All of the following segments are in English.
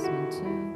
this one too.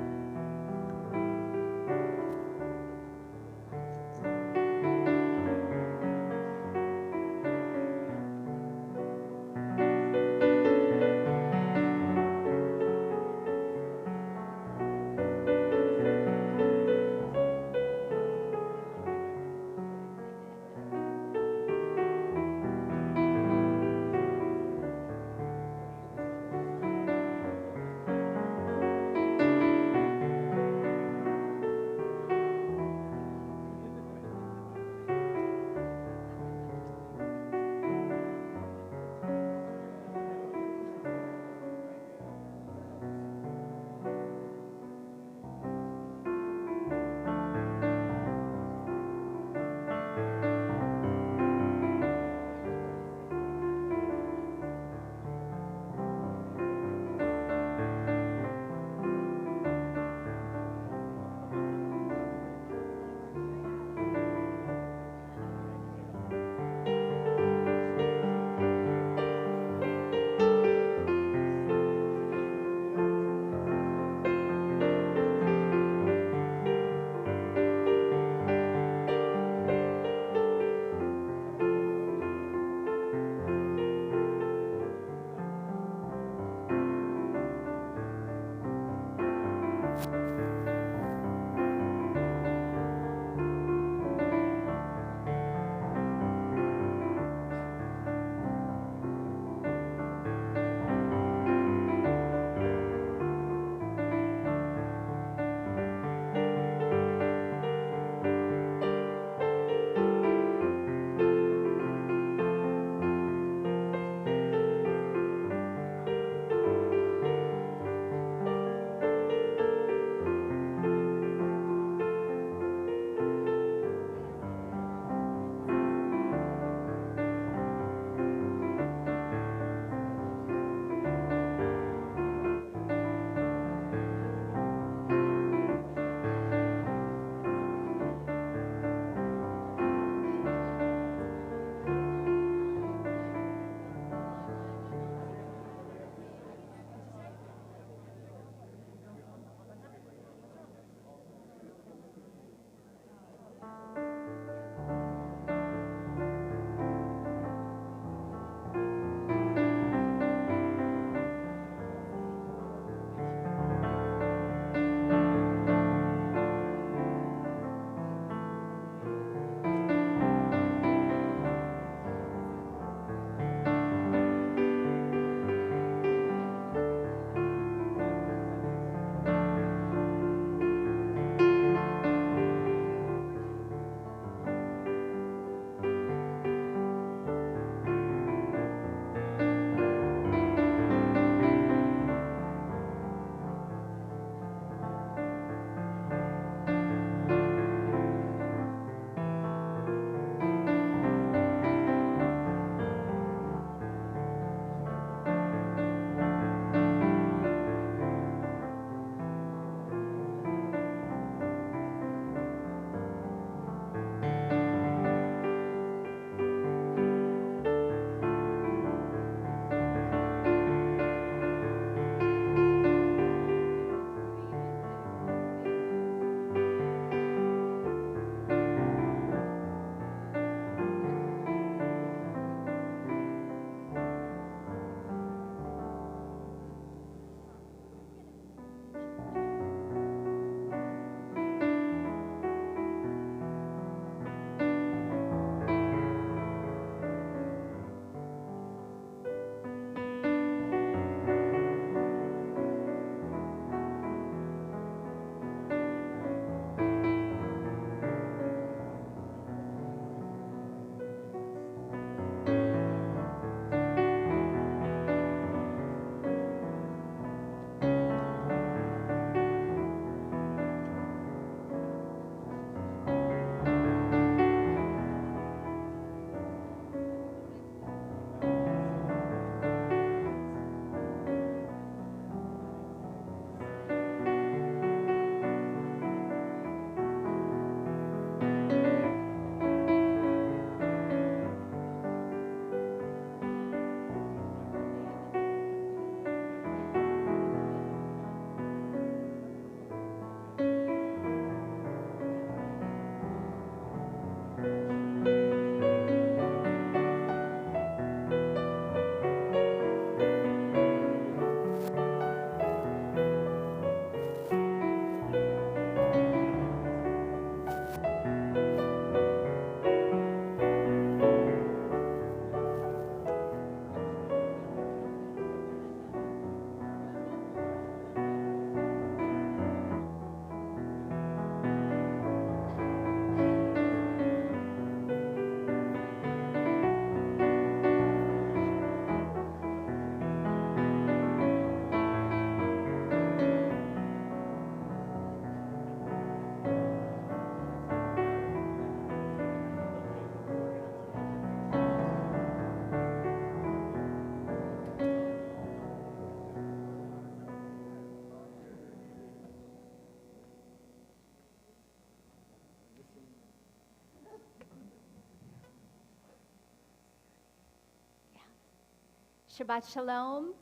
Shabbat Shalom.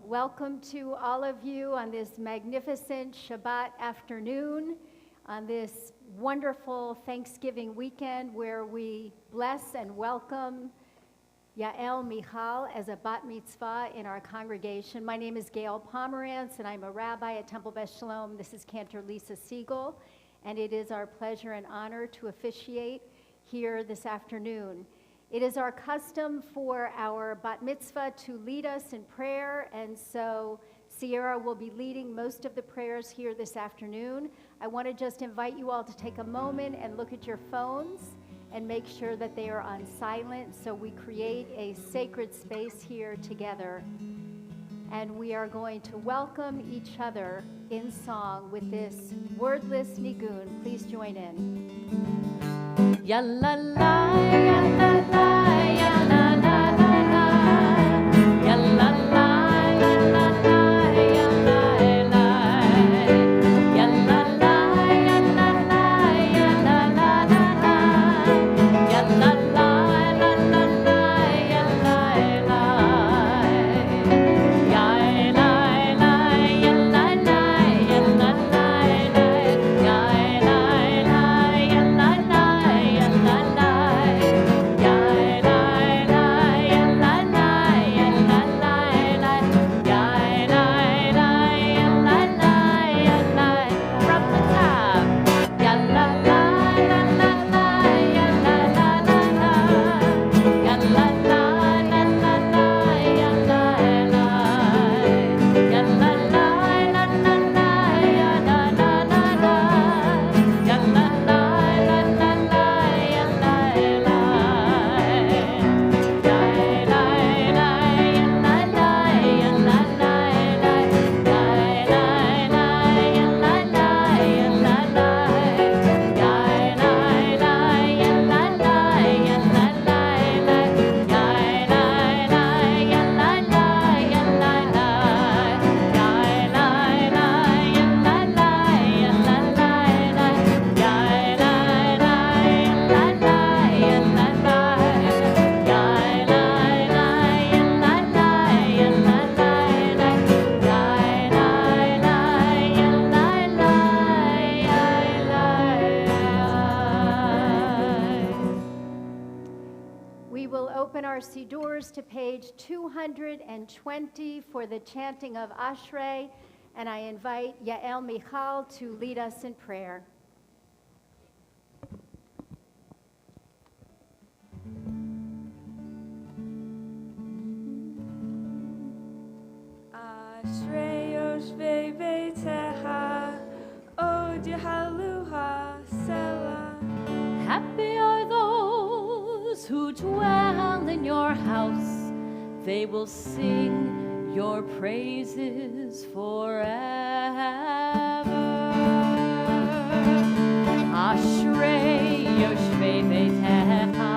Welcome to all of you on this magnificent Shabbat afternoon, on this wonderful Thanksgiving weekend where we bless and welcome Yael Michal as a bat mitzvah in our congregation. My name is Gail Pomerantz, and I'm a rabbi at Temple Beth Shalom. This is Cantor Lisa Siegel, and it is our pleasure and honor to officiate here this afternoon. It is our custom for our bat mitzvah to lead us in prayer, and so Sierra will be leading most of the prayers here this afternoon. I want to just invite you all to take a moment and look at your phones and make sure that they are on silent so we create a sacred space here together. And we are going to welcome each other in song with this wordless nigun. Please join in. Ya la la, ya la la, ya la la la la, ya la la, ya la la, ya la la, ya la la, ya la la, ya la la la la, ya la la la la la, ya la la, ya la la, ya la la, ya la to page 220 for the chanting of Ashrei, and I invite Yael Michal to lead us in prayer. Ashrei yoshvei beitecha, od yahaluha selah. Happy are those who dwell in your house. They will sing your praises forever. Ashrei yoshvei beitecha,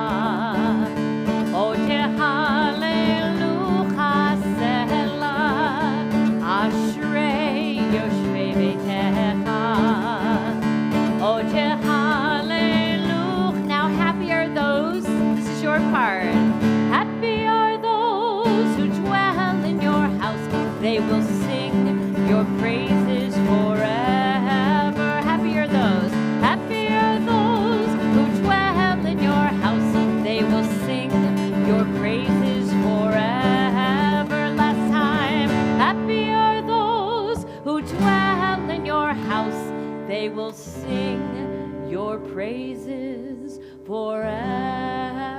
od halelucha selah. Ashrei yoshvei beitecha, od halelucha. Now happy are those, this is your part. Happy are those who dwell in your house. They will sing your praises forever. Happy are those who dwell in your house. They will sing your praises forever. Last time. Happy are those who dwell in your house. They will sing your praises forever.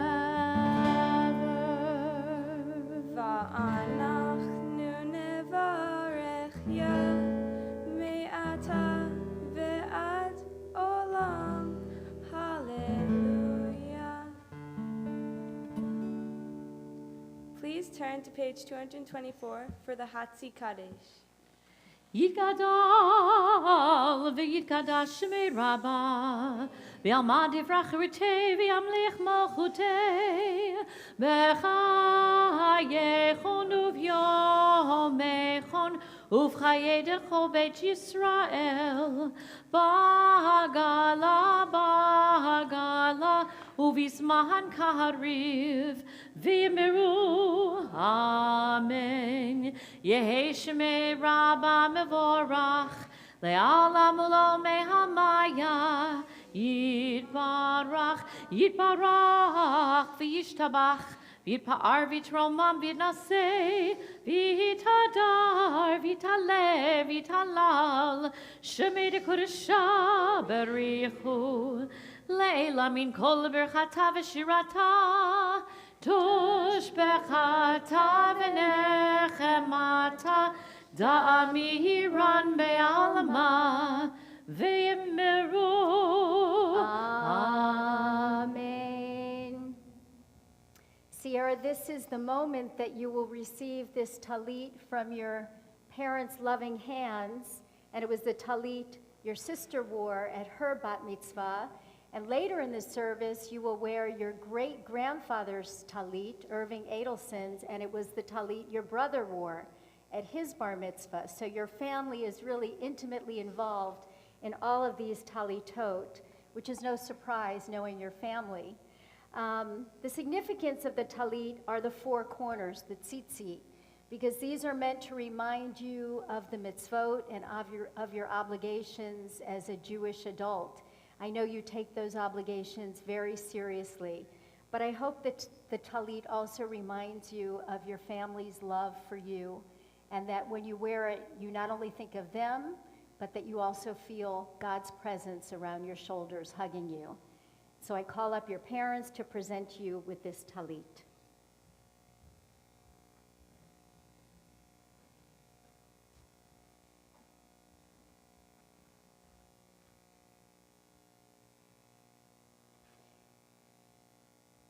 Please turn to page 224 for the Hatzi Kaddish. Yitgadol v'yitgadash shemei Rabbah v'yalmad divrach ritei v'yamlich malchutei b'chayechon uvyomechon ובחייך בית ישראל, בעגלה, בעגלה, ובזמן קריב, ואמרו, אמן. יהי שמי רבה מבורך, לעולם ולעולמי המaya, יתברך, יתברך, וישתבח, ויתפאר ויתרומם ויתנשא, ויתהדר, ויתעלה, ויתהלל, שמי דקודשה בריחו, לעילה מן כל ברכתה ושירתה, תושבחתה ונחמתה, דאמירן בעלמה, ואמרו, Amen. Sierra, this is the moment that you will receive this talit from your parents' loving hands, and it was the talit your sister wore at her bat mitzvah. And later in the service, you will wear your great-grandfather's talit, Irving Adelson's, and it was the talit your brother wore at his bar mitzvah. So your family is really intimately involved in all of these talitot, which is no surprise knowing your family. The significance of the talit are the four corners, the tzitzit, because these are meant to remind you of the mitzvot and of your obligations as a Jewish adult. I know you take those obligations very seriously, but I hope that the talit also reminds you of your family's love for you, and that when you wear it, you not only think of them, but that you also feel God's presence around your shoulders hugging you. So I call up your parents to present you with this talit.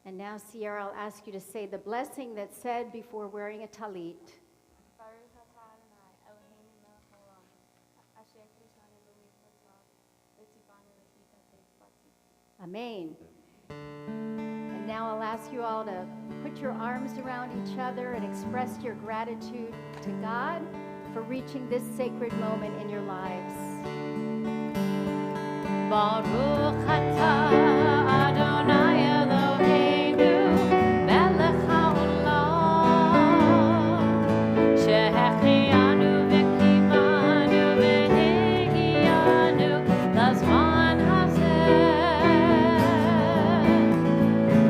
And now, Sierra, I'll ask you to say the blessing that's said before wearing a talit. Amen. And now I'll ask you all to put your arms around each other and express your gratitude to God for reaching this sacred moment in your lives. Baruch atah Adonai Eloheinu melech haolam shehechianu v'kivanu v'higiyanu lazman hazeh.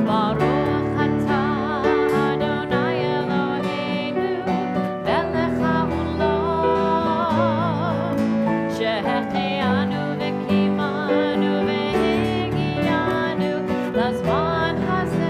Baruch atah Adonai Eloheinu melech haolam shehechianu v'kivanu v'higiyanu lazman hazeh.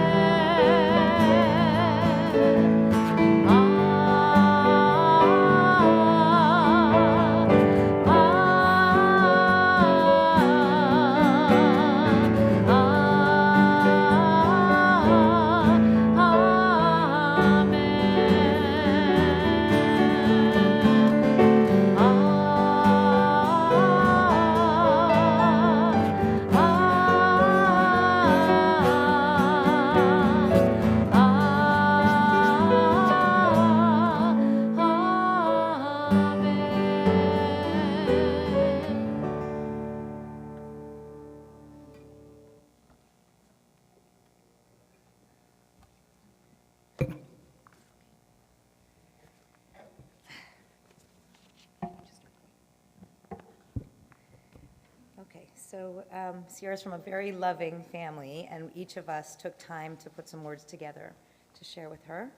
Okay, so Sierra's from a very loving family, and each of us took time to put some words together to share with her,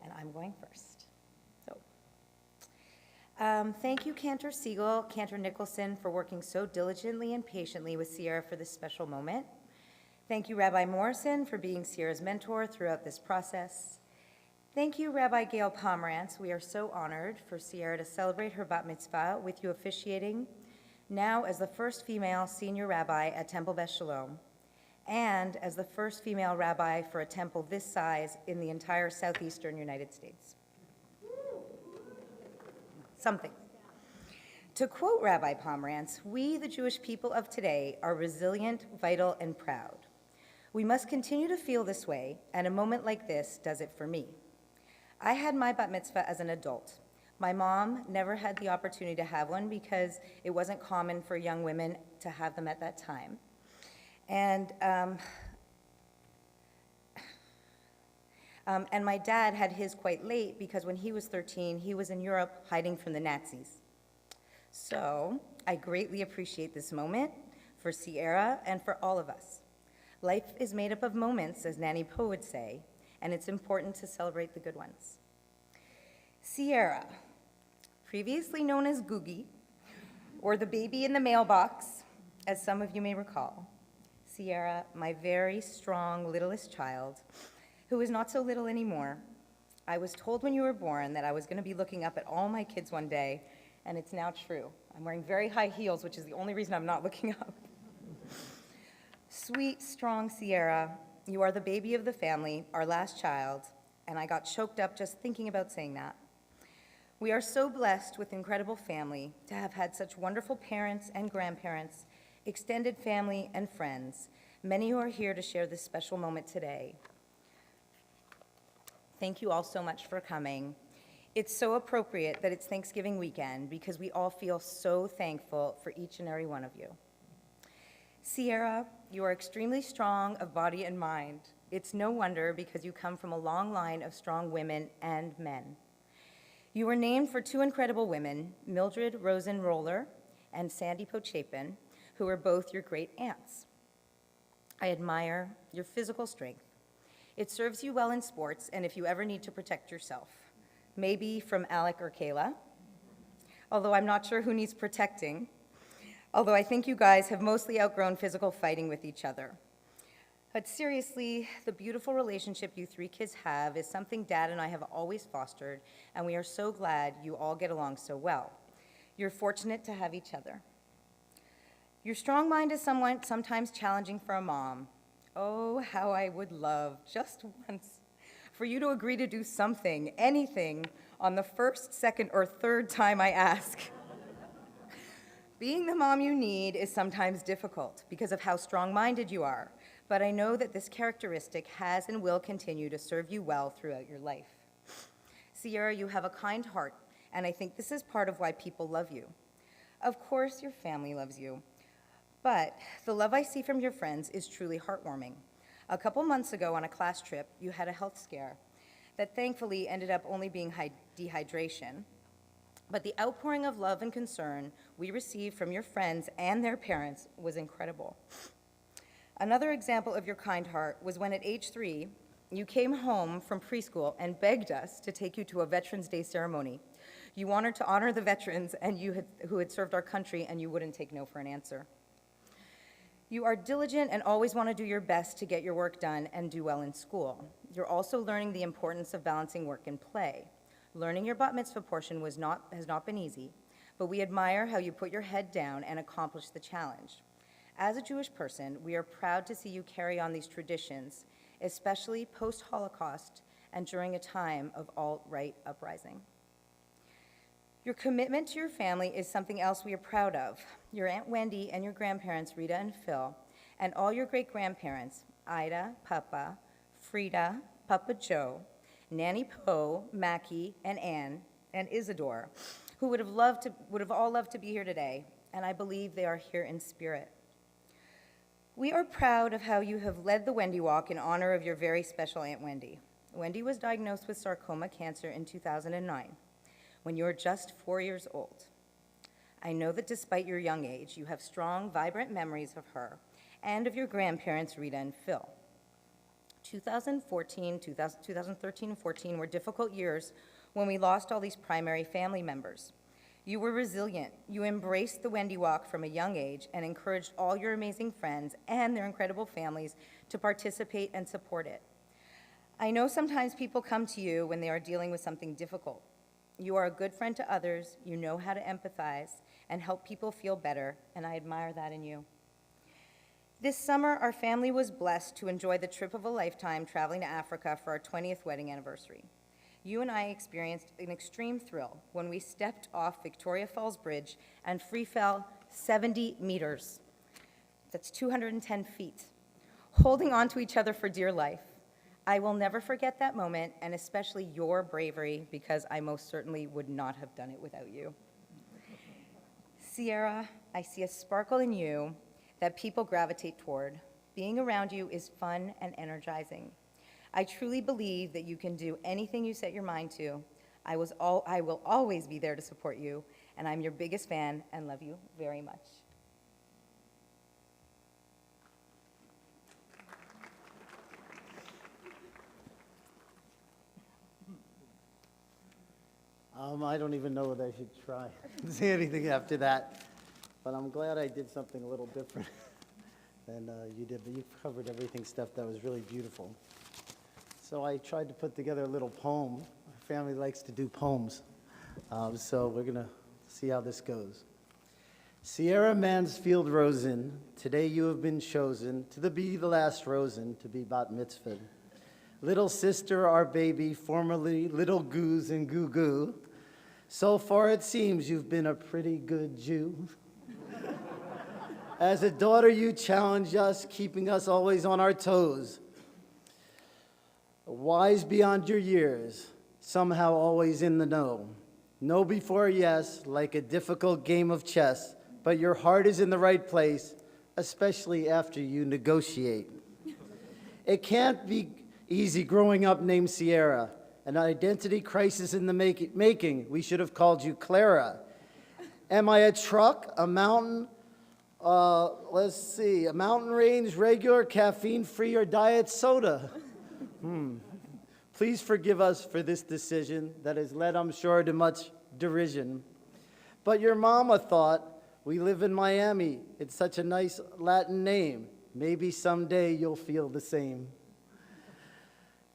and I'm going first. So, thank you, Cantor Siegel, Cantor Nicholson, for working so diligently and patiently with Sierra for this special moment. Thank you, Rabbi Morrison, for being Sierra's mentor throughout this process. Thank you, Rabbi Gail Pomerantz. We are so honored for Sierra to celebrate her bat mitzvah with you officiating, now as the first female senior rabbi at Temple Beth Sholom, and as the first female rabbi for a temple this size in the entire southeastern United States. Something. To quote Rabbi Pomerantz, we, the Jewish people of today, are resilient, vital, and proud. We must continue to feel this way, and a moment like this does it for me. I had my bat mitzvah as an adult, My mom never had the opportunity to have one because it wasn't common for young women to have them at that time. And my dad had his quite late because when he was 13, he was in Europe hiding from the Nazis. So I greatly appreciate this moment for Sierra and for all of us. Life is made up of moments, as Nanny Poe would say, and it's important to celebrate the good ones. Sierra, previously known as Googie, or the baby in the mailbox, as some of you may recall. Sierra, my very strong, littlest child, who is not so little anymore. I was told when you were born that I was going to be looking up at all my kids one day, and it's now true. I'm wearing very high heels, which is the only reason I'm not looking up. Sweet, strong Sierra, you are the baby of the family, our last child, and I got choked up just thinking about saying that. We are so blessed with incredible family to have had such wonderful parents and grandparents, extended family and friends, many who are here to share this special moment today. Thank you all so much for coming. It's so appropriate that it's Thanksgiving weekend because we all feel so thankful for each and every one of you. Sierra, you are extremely strong of body and mind. It's no wonder because you come from a long line of strong women and men. You were named for two incredible women, Mildred Rosen Roller and Sandy Pochapin, who were both your great aunts. I admire your physical strength. It serves you well in sports and if you ever need to protect yourself. Maybe from Alec or Kayla, although I'm not sure who needs protecting, although I think you guys have mostly outgrown physical fighting with each other. But seriously, the beautiful relationship you three kids have is something Dad and I have always fostered, and we are so glad you all get along so well. You're fortunate to have each other. Your strong mind is sometimes challenging for a mom. Oh, how I would love, just once, for you to agree to do something, anything, on the first, second, or third time I ask. Being the mom you need is sometimes difficult because of how strong-minded you are, but I know that this characteristic has and will continue to serve you well throughout your life. Sierra, you have a kind heart, and I think this is part of why people love you. Of course, your family loves you, but the love I see from your friends is truly heartwarming. A couple months ago on a class trip, you had a health scare that thankfully ended up only being dehydration. But the outpouring of love and concern we received from your friends and their parents was incredible. Another example of your kind heart was when at age 3, you came home from preschool and begged us to take you to a Veterans Day ceremony. You wanted to honor the veterans who had served our country, and you wouldn't take no for an answer. You are diligent and always want to do your best to get your work done and do well in school. You're also learning the importance of balancing work and play. Learning your bat mitzvah portion has not been easy, but we admire how you put your head down and accomplish the challenge. As a Jewish person, we are proud to see you carry on these traditions, especially post-Holocaust and during a time of alt-right uprising. Your commitment to your family is something else we are proud of. Your Aunt Wendy and your grandparents, Rita and Phil, and all your great-grandparents, Ida, Papa, Frida, Papa Joe, Nanny Poe, Mackie, and Anne, and Isidore, who would have all loved to be here today, and I believe they are here in spirit. We are proud of how you have led the Wendy Walk in honor of your very special Aunt Wendy. Wendy was diagnosed with sarcoma cancer in 2009, when you were just 4 years old. I know that despite your young age, you have strong, vibrant memories of her and of your grandparents, Rita and Phil. 2013 and 14 were difficult years when we lost all these primary family members. You were resilient. You embraced the Wendy Walk from a young age and encouraged all your amazing friends and their incredible families to participate and support it. I know sometimes people come to you when they are dealing with something difficult. You are a good friend to others, you know how to empathize and help people feel better, and I admire that in you. This summer, our family was blessed to enjoy the trip of a lifetime traveling to Africa for our 20th wedding anniversary. You and I experienced an extreme thrill when we stepped off Victoria Falls Bridge and free fell 70 meters. That's 210 feet, holding on to each other for dear life. I will never forget that moment, and especially your bravery, because I most certainly would not have done it without you. Sierra, I see a sparkle in you that people gravitate toward. Being around you is fun and energizing. I truly believe that you can do anything you set your mind to. I will always be there to support you, and I'm your biggest fan and love you very much. I don't even know whether I should try to say anything after that, but I'm glad I did something a little different than you did, but you covered everything, Steph, that was really beautiful. So I tried to put together a little poem. My family likes to do poems, so we're going to see how this goes. Sierra Mansfield Rosen, today you have been chosen to be the last Rosen to be bat mitzvah. Little sister, our baby, formerly little goose and goo-goo. So far it seems you've been a pretty good Jew. As a daughter, you challenge us, keeping us always on our toes. Wise beyond your years, somehow always in the know. No before yes, like a difficult game of chess, but your heart is in the right place, especially after you negotiate. It can't be easy growing up named Sierra, an identity crisis in the making. We should have called you Clara. Am I a truck, a mountain? Let's see, a mountain range, regular, caffeine-free, or diet soda? Please forgive us for this decision that has led, I'm sure, to much derision. But your mama thought, we live in Miami. It's such a nice Latin name. Maybe someday you'll feel the same.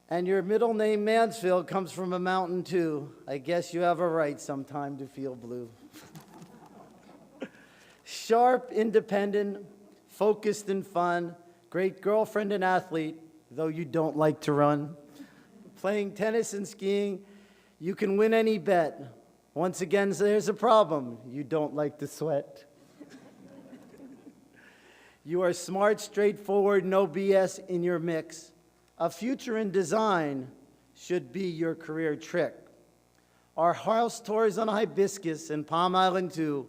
And your middle name, Mansfield, comes from a mountain, too. I guess you have a right sometime to feel blue. Sharp, independent, focused and fun, great girlfriend and athlete, though you don't like to run. Playing tennis and skiing, you can win any bet. Once again, there's a problem. You don't like to sweat. You are smart, straightforward, no BS in your mix. A future in design should be your career trick. Our house tours on Hibiscus and Palm Island, too,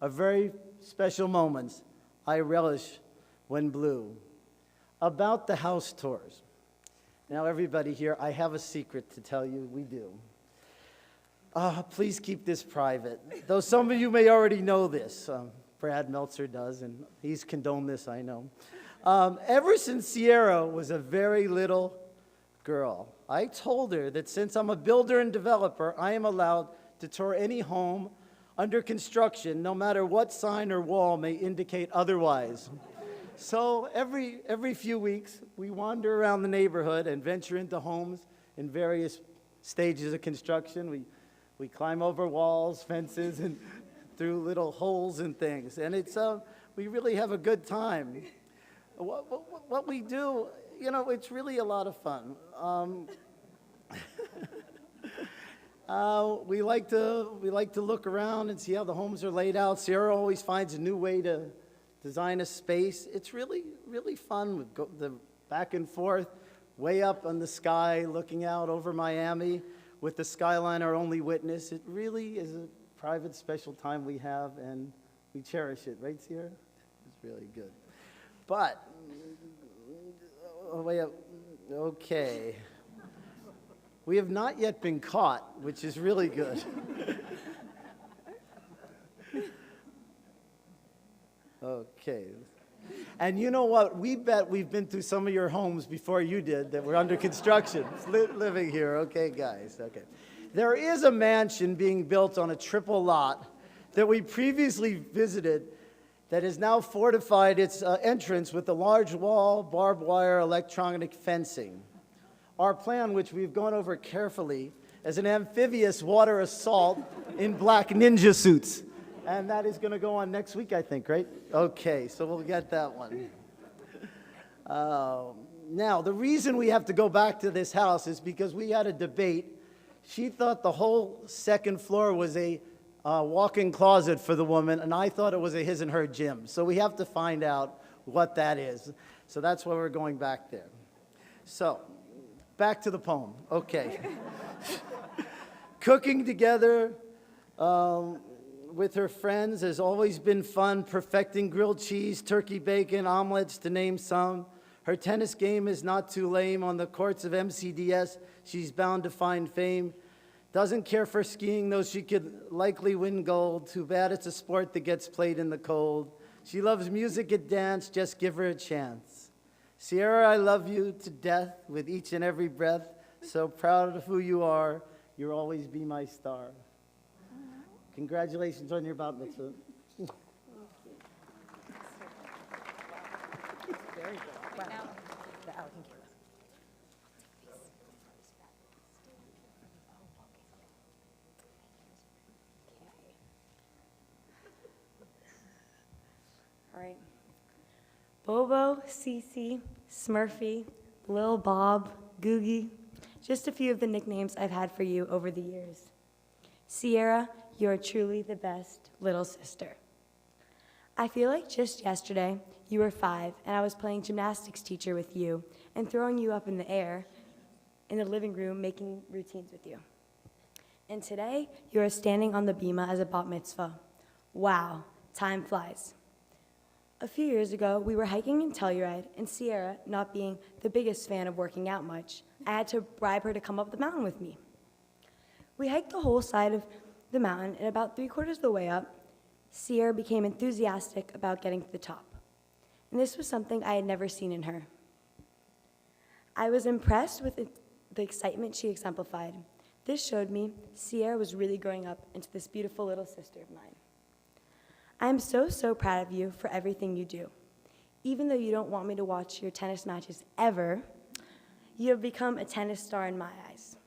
are very special moments I relish when blue. About the house tours. Now, everybody here, I have a secret to tell you. We do. Please keep this private, though some of you may already know this. Brad Meltzer does, and he's condoned this, I know. Ever since Sierra was a very little girl, I told her that since I'm a builder and developer, I am allowed to tour any home under construction, no matter what sign or wall may indicate otherwise. So every few weeks, we wander around the neighborhood and venture into homes in various stages of construction. We climb over walls, fences, and through little holes and things. And we really have a good time. What we do, it's really a lot of fun. We like to look around and see how the homes are laid out. Sarah always finds a new way to design a space. It's really, really fun. We go the back and forth, way up in the sky, looking out over Miami with the skyline our only witness. It really is a private, special time we have, and we cherish it. Right, Sierra? It's really good. But, okay. We have not yet been caught, which is really good. Okay. And you know what? We bet we've been through some of your homes before you did that were under construction, living here. Okay, guys. Okay. There is a mansion being built on a triple lot that we previously visited that has now fortified its entrance with a large wall, barbed wire, electronic fencing. Our plan, which we've gone over carefully, is an amphibious water assault in black ninja suits. And that is going to go on next week, I think, right? Okay, so we'll get that one. Now, the reason we have to go back to this house is because we had a debate. She thought the whole second floor was a walk-in closet for the woman, and I thought it was a his and her gym. So we have to find out what that is. So that's why we're going back there. So back to the poem. Okay. Cooking together with her friends has always been fun, perfecting grilled cheese, turkey bacon, omelets, to name some. Her tennis game is not too lame. On the courts of MCDS, she's bound to find fame. Doesn't care for skiing, though she could likely win gold. Too bad it's a sport that gets played in the cold. She loves music and dance, just give her a chance. Sierra, I love you to death with each and every breath. So proud of who you are. You'll always be my star. Congratulations on your bat mitzvah. Very good. Wow. The Alec and Kayla. All right. Bobo, Cece, Smurfy, Lil Bob, Googie, just a few of the nicknames I've had for you over the years. Sierra, you're truly the best little sister. I feel like just yesterday, you were 5, and I was playing gymnastics teacher with you and throwing you up in the air in the living room making routines with you. And today, you are standing on the bima as a bat mitzvah. Wow, time flies. A few years ago, we were hiking in Telluride, and Sierra, not being the biggest fan of working out much, I had to bribe her to come up the mountain with me. We hiked the whole side of the mountain, and about 3/4 of the way up, Sierra became enthusiastic about getting to the top. And this was something I had never seen in her. I was impressed with the excitement she exemplified. This showed me Sierra was really growing up into this beautiful little sister of mine. I am so, so proud of you for everything you do. Even though you don't want me to watch your tennis matches ever, you have become a tennis star in my eyes.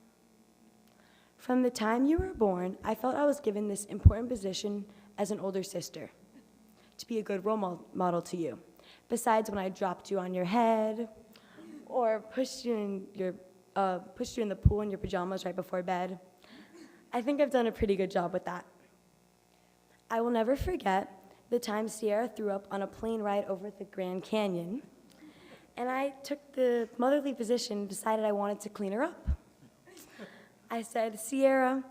From the time you were born, I felt I was given this important position as an older sister, to be a good role model to you. Besides when I dropped you on your head, or pushed you in the pool in your pajamas right before bed. I think I've done a pretty good job with that. I will never forget the time Sierra threw up on a plane ride over the Grand Canyon, and I took the motherly position and decided I wanted to clean her up. I said, Sierra,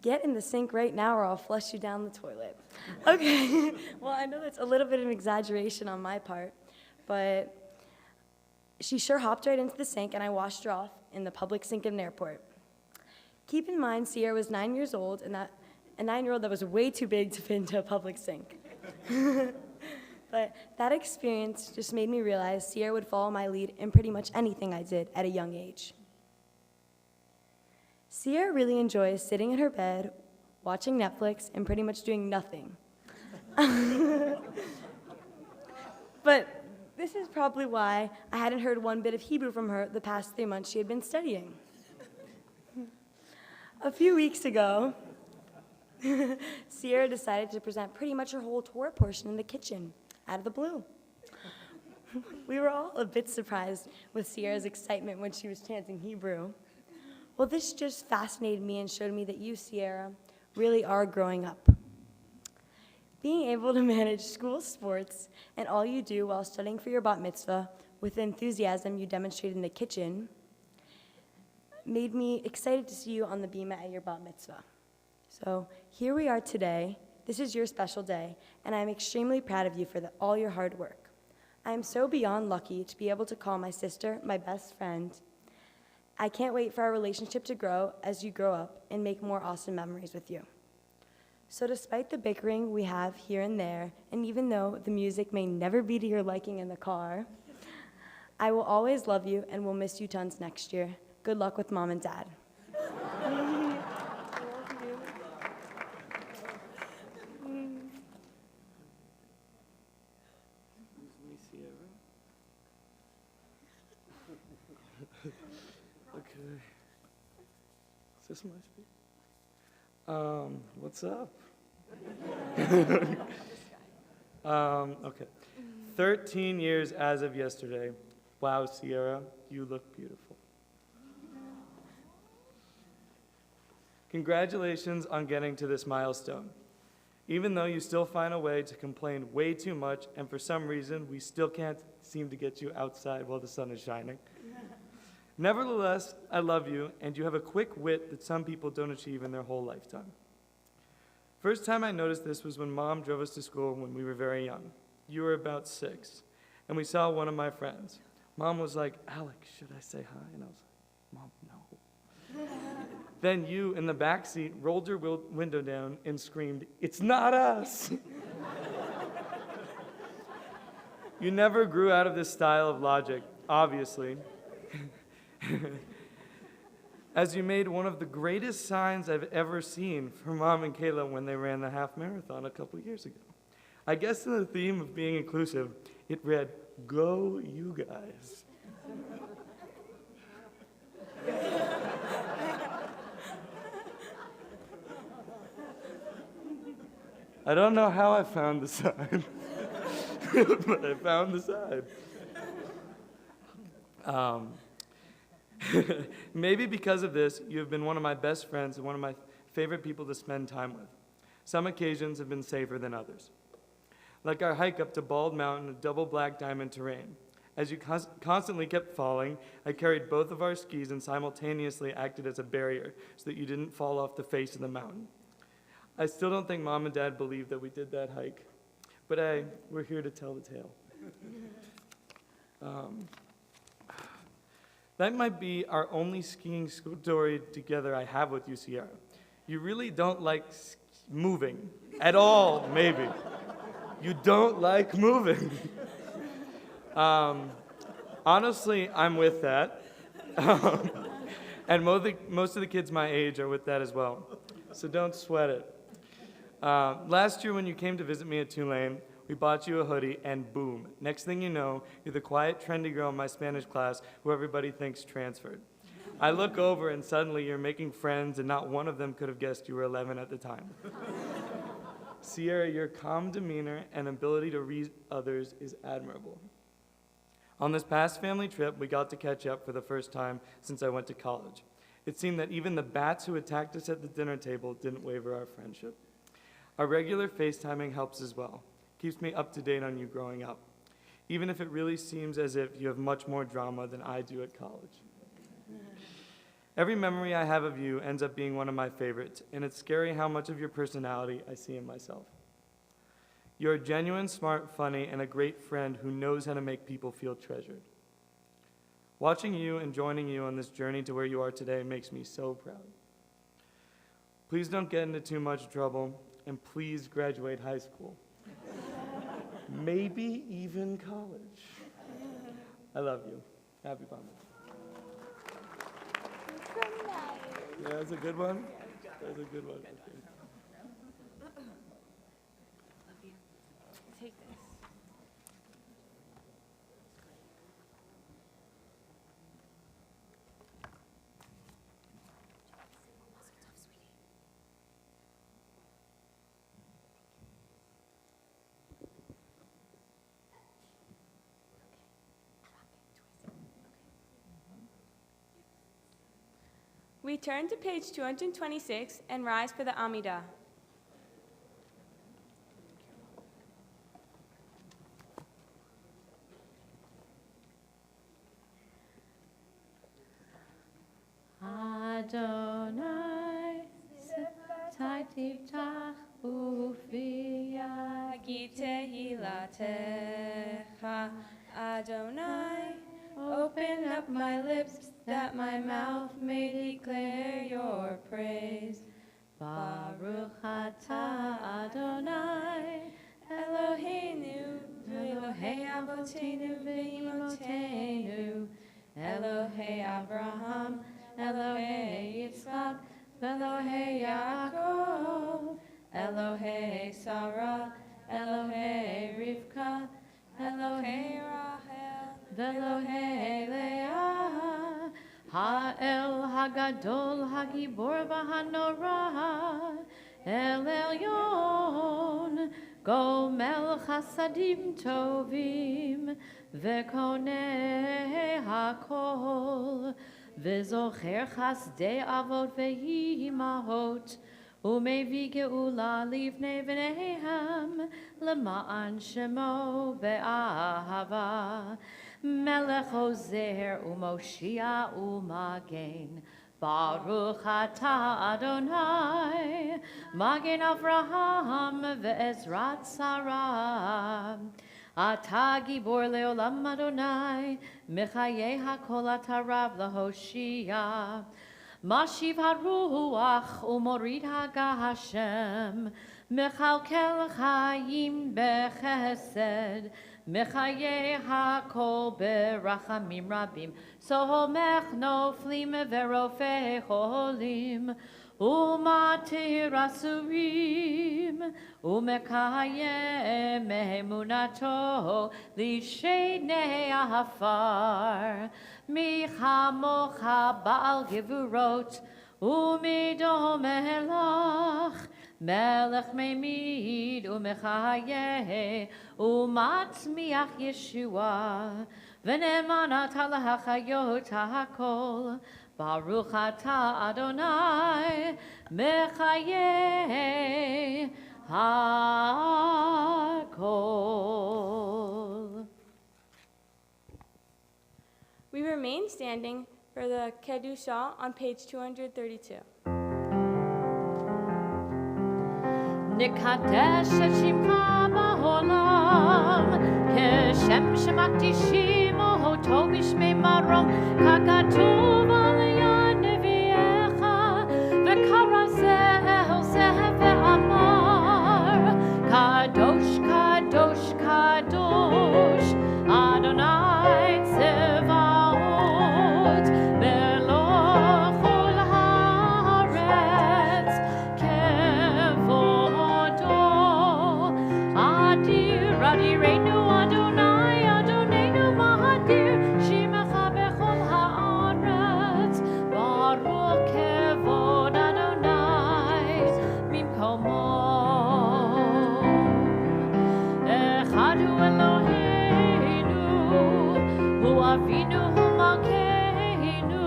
get in the sink right now or I'll flush you down the toilet. Okay, well, I know that's a little bit of an exaggeration on my part, but she sure hopped right into the sink and I washed her off in the public sink in an airport. Keep in mind, Sierra was 9 years old, and that a 9-year-old that was way too big to fit into a public sink. But that experience just made me realize Sierra would follow my lead in pretty much anything I did at a young age. Sierra really enjoys sitting in her bed, watching Netflix, and pretty much doing nothing. But this is probably why I hadn't heard one bit of Hebrew from her the past 3 months she had been studying. A few weeks ago, Sierra decided to present pretty much her whole Torah portion in the kitchen, out of the blue. We were all a bit surprised with Sierra's excitement when she was chanting Hebrew. Well, this just fascinated me and showed me that you, Sierra, really are growing up. Being able to manage school sports and all you do while studying for your bat mitzvah with the enthusiasm you demonstrated in the kitchen made me excited to see you on the bima at your bat mitzvah. So here we are today. This is your special day, and I'm extremely proud of you for all your hard work. I am so beyond lucky to be able to call my sister my best friend. I can't wait for our relationship to grow as you grow up and make more awesome memories with you. So despite the bickering we have here and there, and even though the music may never be to your liking in the car, I will always love you and will miss you tons next year. Good luck with Mom and Dad. Okay. Is this my speech? What's up? Okay. 13 years as of yesterday. Wow, Sierra, you look beautiful. Congratulations on getting to this milestone. Even though you still find a way to complain way too much, and for some reason we still can't seem to get you outside while the sun is shining. Nevertheless, I love you, and you have a quick wit that some people don't achieve in their whole lifetime. First time I noticed this was when Mom drove us to school when we were very young. You were about 6, and we saw one of my friends. Mom was like, "Alex, should I say hi?" And I was like, "Mom, no." Then you, in the back seat, rolled your window down and screamed, "It's not us!" You never grew out of this style of logic, obviously, as you made one of the greatest signs I've ever seen for Mom and Kayla when they ran the half marathon a couple years ago. I guess in the theme of being inclusive, it read, "Go you guys." I don't know how I found the sign, but I found the sign. Maybe because of this, you have been one of my best friends and one of my favorite people to spend time with. Some occasions have been safer than others. Like our hike up to Bald Mountain of double black diamond terrain. As you constantly kept falling, I carried both of our skis and simultaneously acted as a barrier so that you didn't fall off the face of the mountain. I still don't think Mom and Dad believed that we did that hike, but hey, we're here to tell the tale. That might be our only skiing story together I have with you, Sierra. You really don't like moving at all, maybe. You don't like moving. Honestly, I'm with that. And most of the kids my age are with that as well. So don't sweat it. Last year when you came to visit me at Tulane, we bought you a hoodie, and boom, next thing you know, you're the quiet, trendy girl in my Spanish class who everybody thinks transferred. I look over and suddenly you're making friends, and not one of them could have guessed you were 11 at the time. Sierra, your calm demeanor and ability to read others is admirable. On this past family trip, we got to catch up for the first time since I went to college. It seemed that even the bats who attacked us at the dinner table didn't waver our friendship. Our regular FaceTiming helps as well. Keeps me up to date on you growing up, even if it really seems as if you have much more drama than I do at college. Every memory I have of you ends up being one of my favorites, and it's scary how much of your personality I see in myself. You're a genuine, smart, funny, and a great friend who knows how to make people feel treasured. Watching you and joining you on this journey to where you are today makes me so proud. Please don't get into too much trouble, and please graduate high school. Maybe even college. I love you. Happy Father's Day. Yeah, that's a good one. That's a good one. Okay. Take this. We turn to page 226 and rise for the Amidah. Adonai, Tiftach Ufiyah. Tehillah Adonai, open up my lips that my mouth may declare your praise. Baruch atah Adonai, Eloheinu, Elohei Avotenu ve'imotenu, Elohei Abraham, Elohei Yitzchak, Elohei Yaakov, Elohei Sarah, Elohei Rivka, Elohei Rachel, Elohei Leah, Ha'el Hagadol Hagibor V'Hanora, El Elyon, Gomel Chasadim Tovim, Ve'konei Hakol, Ve'zocher Chasdei Avot Ve'imahot, Umevi Geula Livnei V'neihem, Lema'an Shemo Be'ahava, Melech Ozer u'Moshia u'Magen. Baruch atah Adonai, Magen Avraham ve'ezrat Sarah. Atah gibor leolam Adonai, Mechayeh hakol atah Rav laHoshia. Mashiv haruach u'morid haGashem, Mechalkel chayim bechesed, Mechayeh hakol berachamim rabim, Somech noflim verofeh cholim, Umatir asurim, Umekayem emunato, Lishenei afar, Michamocha baal gevurot, Umidom elach, Melech memid umechayeh umatzmiach Yeshua v'nemanat halachayot hakol Baruch atah Adonai mechayeh hakol. We remain standing for the Kedusha on page 232. Nikadesh et shimcha ba'olam Keshem shemakdishim oto b'shmei marom Kakatuv al yad nevi'echa V'kara zeh el zeh ve'amar Kadosh, kadosh, kadosh Adonai tzevaot Meloch ol haaretz Adirenu Adonai, Adonenu Mahadir, Shimecha bechol haaretz, Baruch kevod Adonai, mimkomo. Echad hu Eloheinu, hu Avinu, hu Malkeinu,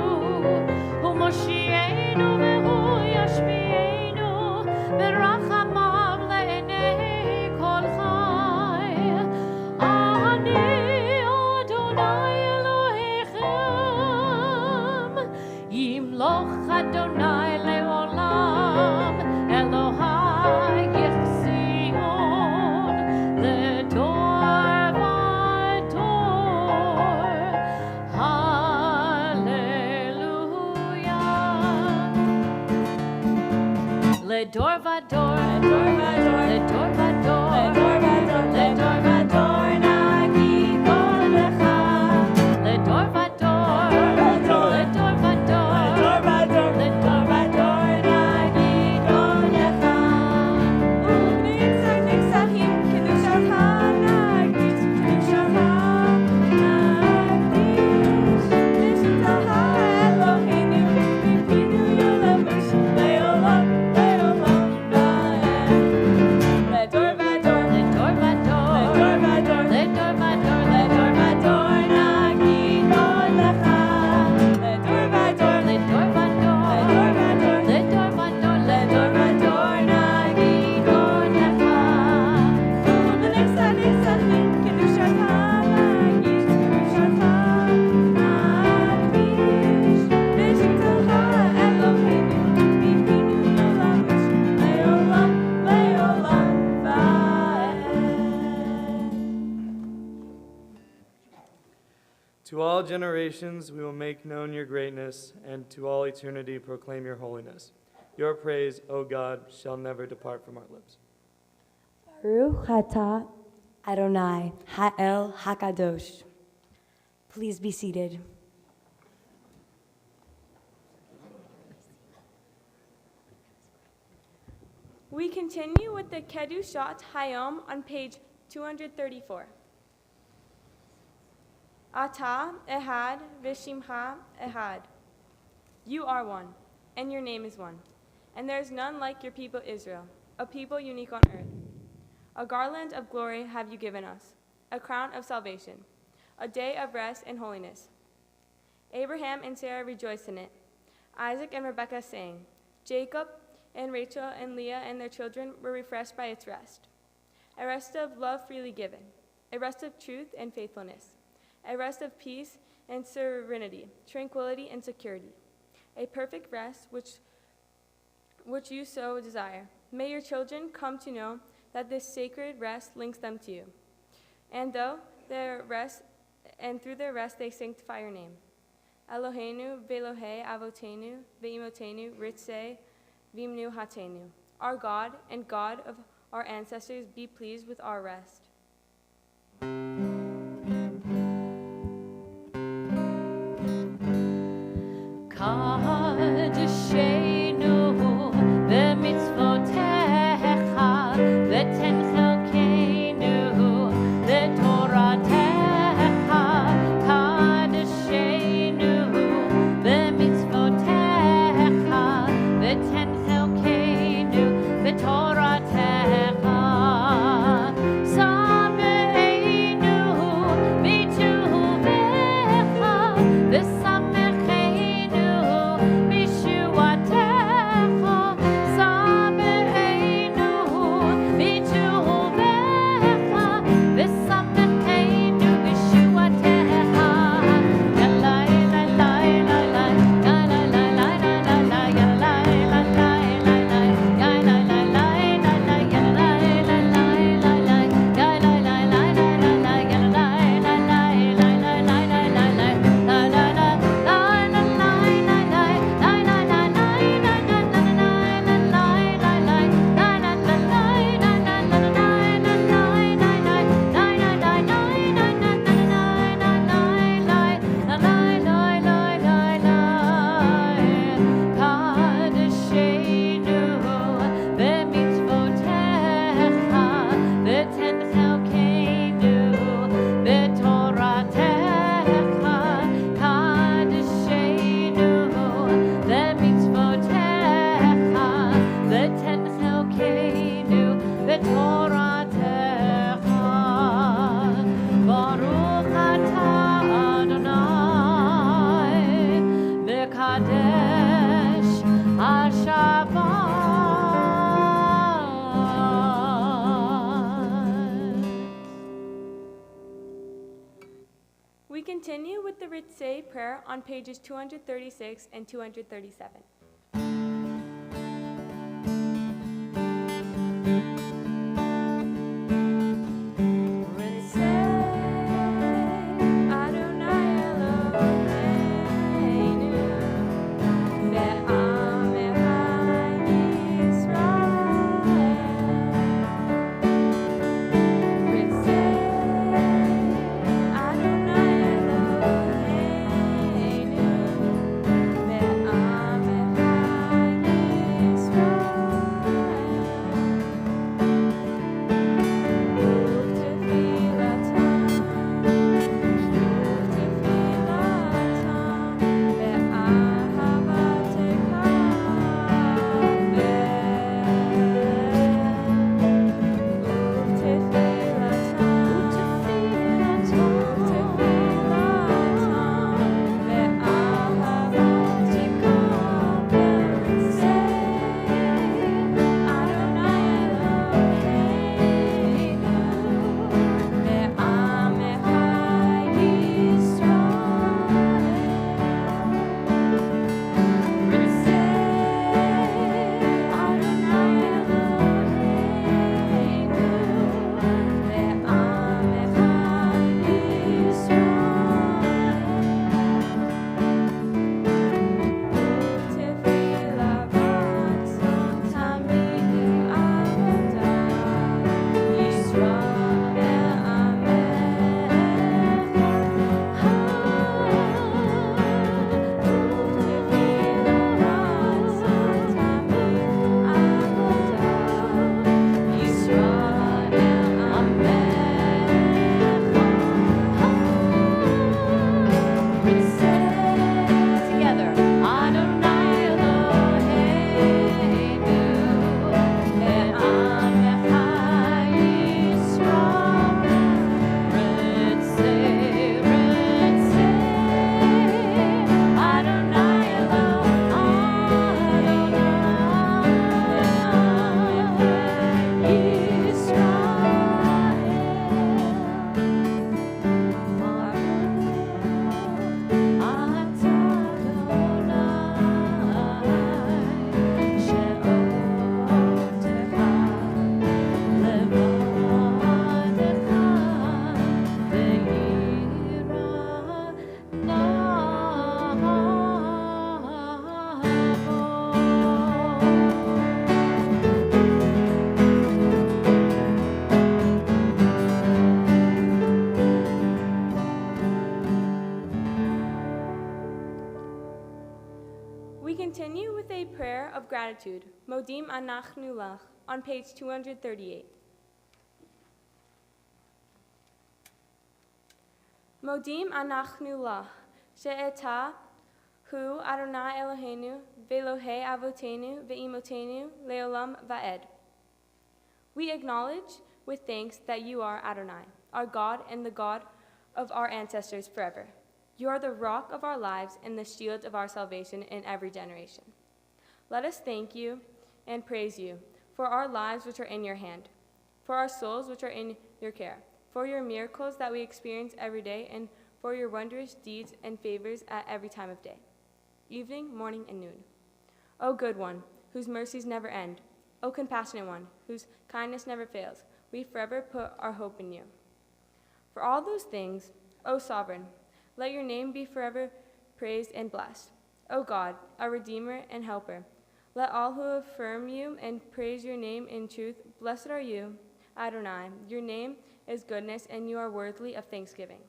hu Moshienu, vehu Yashmienu, berachamav le'enei kol chai. Ani Adonai Elohechem, Yimloch Adonai le'olam, Elohai Yichzion, Ledor vador, Hallelujah. Ledor vador, Ledor vador, Ledor vador, Ledor vador, Ledor vador, nagid kol lecha. Ledor vador, Ledor vador, Ledor vador, Ledor vador, nagid kol lecha. Nitzachim kedushacha nagdish, kedushacha nagdish. Nishutacha Eloheinu, Bipinu yolamush, leolam, leolam va'ed. Ledor vador, Ledor vador, Ledor vador, Ledor vador, Ledor vador, nagid kol lecha. Ledor vador, Ledor vador, Ledor vador, Ledor vador, Ledor vador, nagid kol lecha. Nitzachim kedushacha nagdish, kedushacha nagdish. Nishutacha Eloheinu, Bipinu yolamush, leolam, leolam va'ed. To all generations we will make known your greatness, and to all eternity proclaim your holiness. Your praise, O God, shall never depart from our lips. Baruch atah Adonai Ha'el Hakadosh. Please be seated. We continue with the Kedushat Hayom on page 234. Ata Ehad Vishimcha Ehad. You are one, and your name is one. And there is none like your people Israel, a people unique on earth. A garland of glory have you given us, a crown of salvation, a day of rest and holiness. Abraham and Sarah rejoiced in it, Isaac and Rebekah sang. Jacob and Rachel and Leah and their children were refreshed by its rest. A rest of love freely given, a rest of truth and faithfulness, a rest of peace and serenity, tranquility and security, a perfect rest which you so desire. May your children come to know that this sacred rest links them to you, and through their rest they sanctify your name. Eloheinu ve'Elohei avotenu ve'imotenu ritzei v'imnu hatenu. Our God and God of our ancestors, be pleased with our rest. Kadeshenu b'mitzvotecha v'ten chelkeinu b'toratecha. Kadeshenu b'mitzvotecha v'ten chelkeinu b'toratecha. Sameinu b'tuvecha v'samecheinu b'shuatecha. Sameinu b'tuvecha v'samecheinu b'shuatecha. Yalai lai lai lai lai, yalai lai lai lai lai lai, yalai lai lai lai lai, yalai lai lai lai lai, yalai lai lai lai lai, yalai lai lai lai lai, yalai lai lai lai lai lai, la la la la la Kadeshenu b'mitzvotecha v'ten chelkeinu b'toratecha. Kadeshenu b'mitzvotecha v'ten chelkeinu b'toratecha. Baruch atah Adonai Mekadesh HaShabbat. We continue with the Ritzei prayer on pages 236 and 237. Adonai Eloheinu, gratitude, Modim Anachnu Lach, on page 238. Modim Anachnu Lach, She'eta Hu Adonai Eloheinu, Ve'Elohei Avotenu, Ve'imotenu, Leolam Va'ed. We acknowledge with thanks that you are Adonai, our God and the God of our ancestors forever. You are the rock of our lives and the shield of our salvation in every generation. Let us thank you and praise you for our lives which are in your hand, for our souls which are in your care, for your miracles that we experience every day, and for your wondrous deeds and favors at every time of day, evening, morning, and noon. O good one, whose mercies never end, O compassionate one, whose kindness never fails, we forever put our hope in you. For all those things, O sovereign, let your name be forever praised and blessed. O God, our Redeemer and Helper, let all who affirm you and praise your name in truth, blessed are you, Adonai. Your name is goodness, and you are worthy of thanksgiving.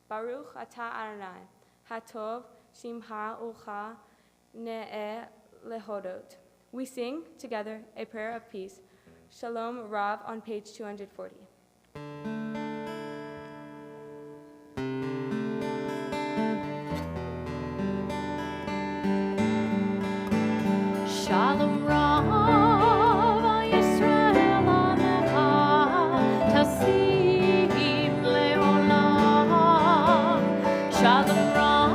Baruch atah Adonai, hatov shimcha ucha ne'eh lehodot. We sing together a prayer of peace. Shalom Rav on page 240. Shalom Rav Yisrael Amecha Tasim Leolam. Shalom Rav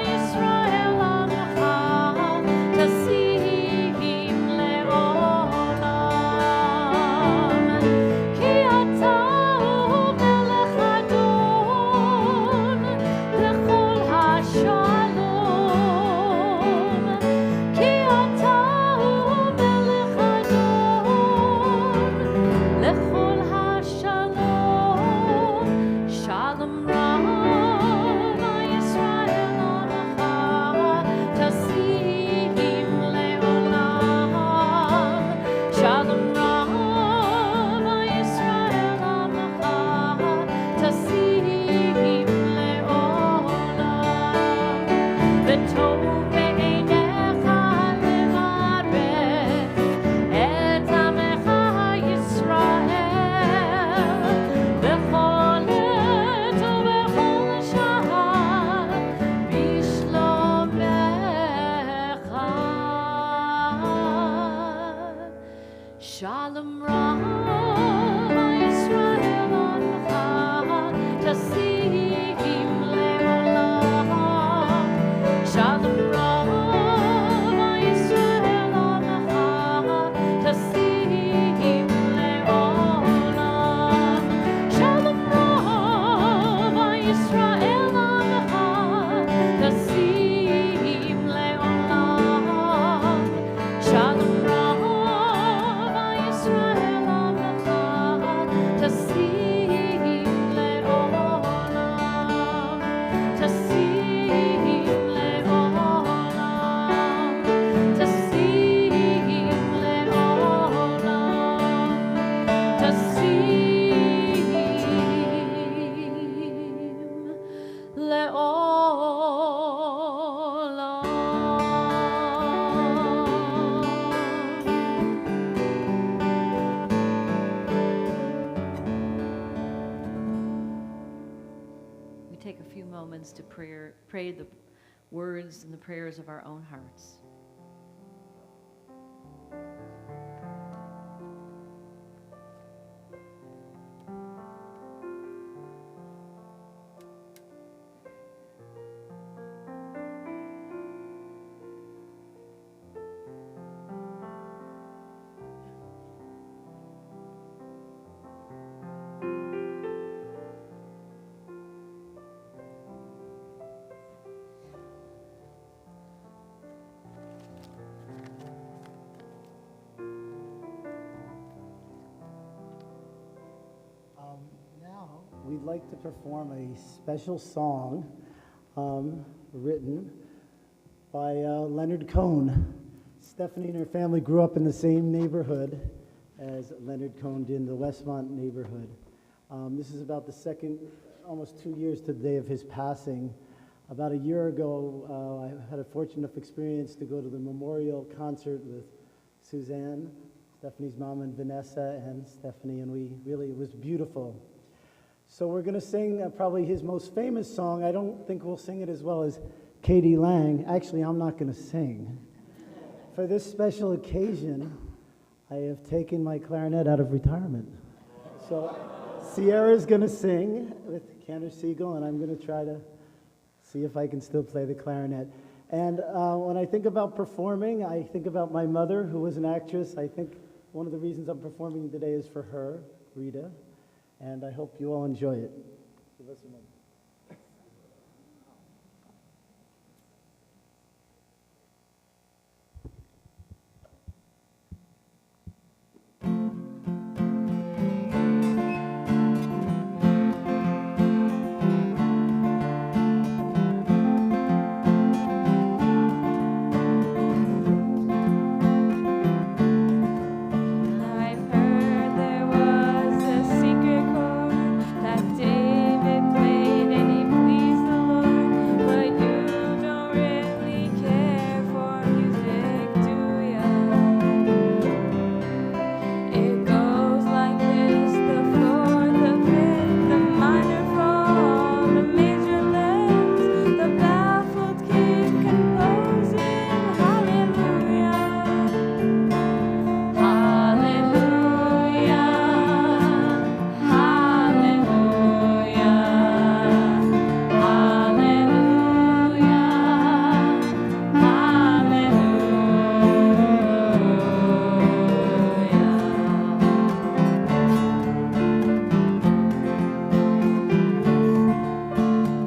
Yisrael Amecha Tasim Leolam. Ki ata melech Adon lechol hashalom. Ki ata melech Adon lechol hashalom. Shalom Rav Yisrael Amecha Tasim Leolam. Shalom Rav Yisrael Amecha Tasim Leolam. V'tov be'einecha levaret et amecha Yisrael b'chol עת ובכל שעה בשלומך. Shalom Rav Yisrael Amecha Tasim Leolam. Shalom Rav Yisrael Amecha Tasim Leolam. Shalom Rav Yisrael Amecha Tasim Leolam. Shalom Rav Yisrael Amecha Tasim Leolam. Tasim Leolam. Tasim Leolam. Tasim Leolam. We take a few moments to pray the words and the prayers of our own hearts. Now, we'd like to perform a special song written by Leonard Cohen. Stephanie and her family grew up in the same neighborhood as Leonard Cohen did, in the Westmont neighborhood. This is about the second, almost 2 years to the day of his passing. About a year ago, I had a fortunate experience to go to the memorial concert with Suzanne, Stephanie's mom, and Vanessa and Stephanie, and it was beautiful. So we're going to sing probably his most famous song. I don't think we'll sing it as well as Katie Lang. Actually, I'm not going to sing. For this special occasion, I have taken my clarinet out of retirement. So Sierra's going to sing with Cantor Siegel, and I'm going to try to see if I can still play the clarinet. And when I think about performing, I think about my mother, who was an actress. I think one of the reasons I'm performing today is for her, Rita, and I hope you all enjoy it. Give us a moment. I've heard there was a secret chord that David played and he pleased the Lord, but you don't really care for music, do ya? It goes like this: the fourth, the fifth, the minor fall, the major left, the baffled king composing hallelujah. Hallelujah,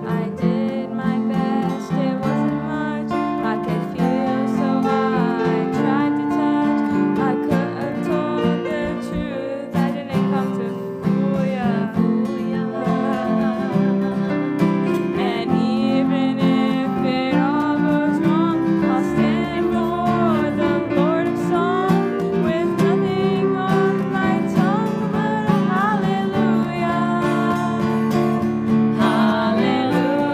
I did my best, it wasn't much I could feel, so I tried to touch. I could have told the truth, I didn't come to fool ya. And even if it all goes wrong, I'll stand before the Lord of songs with nothing on my tongue but a hallelujah. Hallelujah,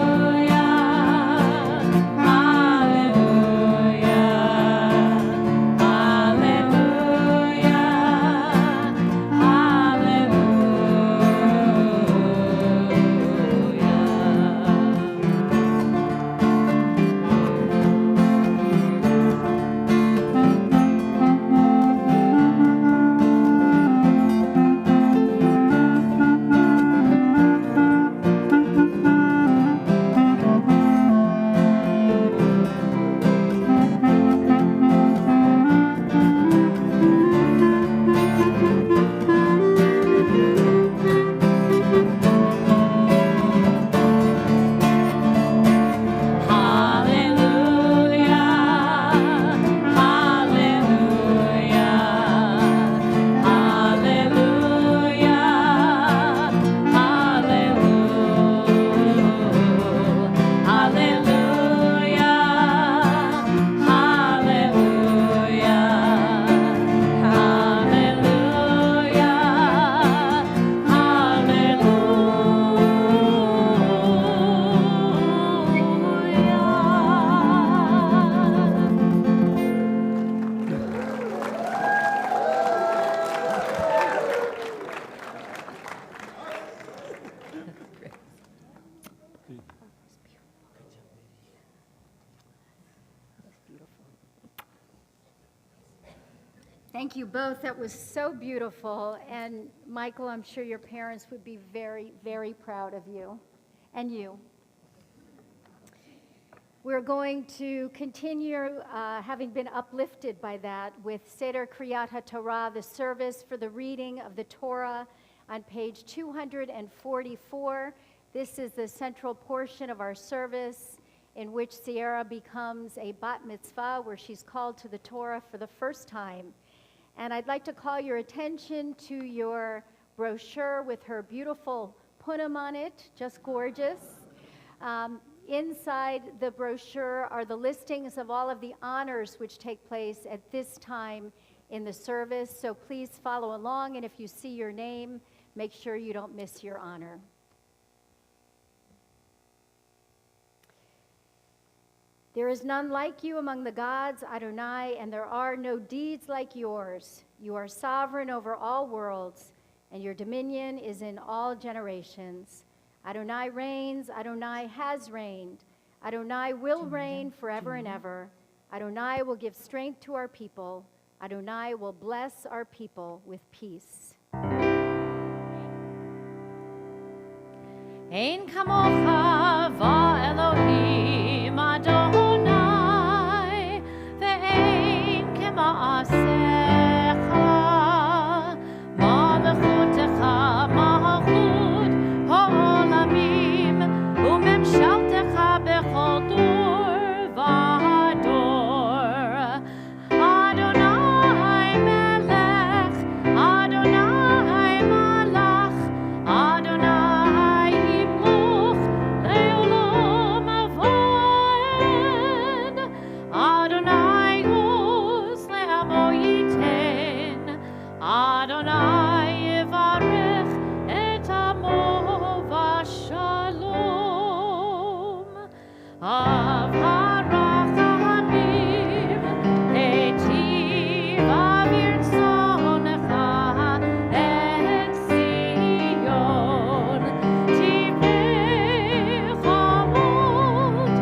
Thank you both. That was so beautiful. And Michael, I'm sure your parents would be very, very proud of you and you. We're going to continue, having been uplifted by that, with Seder Kriyat HaTorah, the service for the reading of the Torah, on page 244. This is the central portion of our service in which Sierra becomes a bat mitzvah, where she's called to the Torah for the first time. And I'd like to call your attention to your brochure with her beautiful punim on it, just gorgeous. Inside the brochure are the listings of all of the honors which take place at this time in the service. So please follow along, and if you see your name, make sure you don't miss your honor. There is none like you among the gods, Adonai, and there are no deeds like yours. You are sovereign over all worlds, and your dominion is in all generations. Adonai reigns, Adonai has reigned. Adonai will reign forever and ever. Adonai will give strength to our people. Adonai will bless our people with peace. Ein kamocha va'Elohim Adonai, ve'ein kema'asecha, ma'lechutecha malchut ha'olamim, u'memshaltecha bechol dor v'dor. Adonai melech, Adonai malach, Adonai himluch le'olam avad. Adonai uz le'amo yiten, Adonai yivarech et amo v'shalom. Av harachamim etiv avir tzonecha et Zion. Tivnei chamot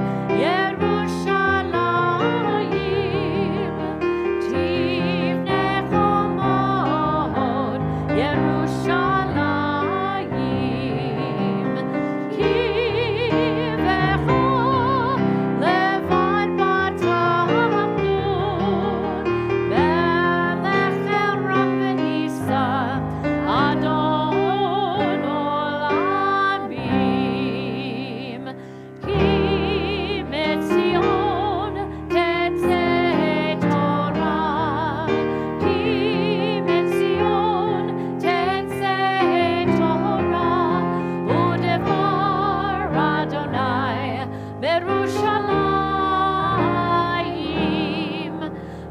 Yerushalayim. Tivnei chamot Yerushalayim. Ki vecha levad batachnu, melech eram v'nisa, Adon olamim. Ki metzion tetzeh Torah, Ki metzion tetzeh Torah, u'devar Adonai Berushalayim.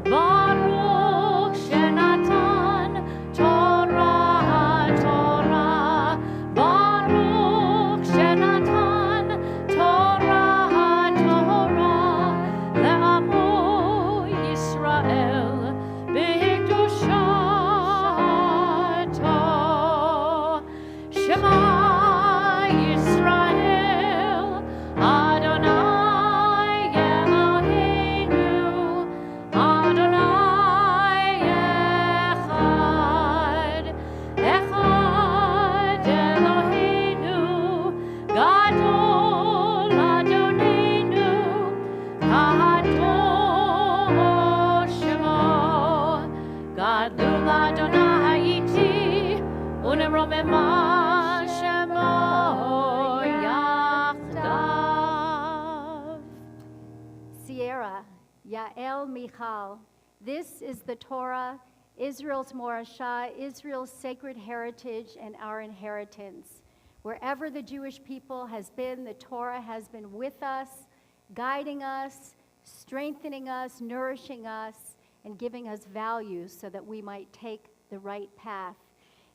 Baruch shenatan Torah, Torah. Baruch shenatan Torah, Torah. Le'amo Yisrael b'kedushato. Shema Yisrael, Adonai Eloheinu, Adonai echad. Echad Eloheinu, Gadol Adonenu, Kadosh Shemo. Gadol Adonai iti, uneromema Shemo yachdav. Sierra, Yael Michal. This is the Torah, Israel's morashah, Israel's sacred heritage and our inheritance. Wherever the Jewish people has been, the Torah has been with us, guiding us, strengthening us, nourishing us, and giving us values so that we might take the right path.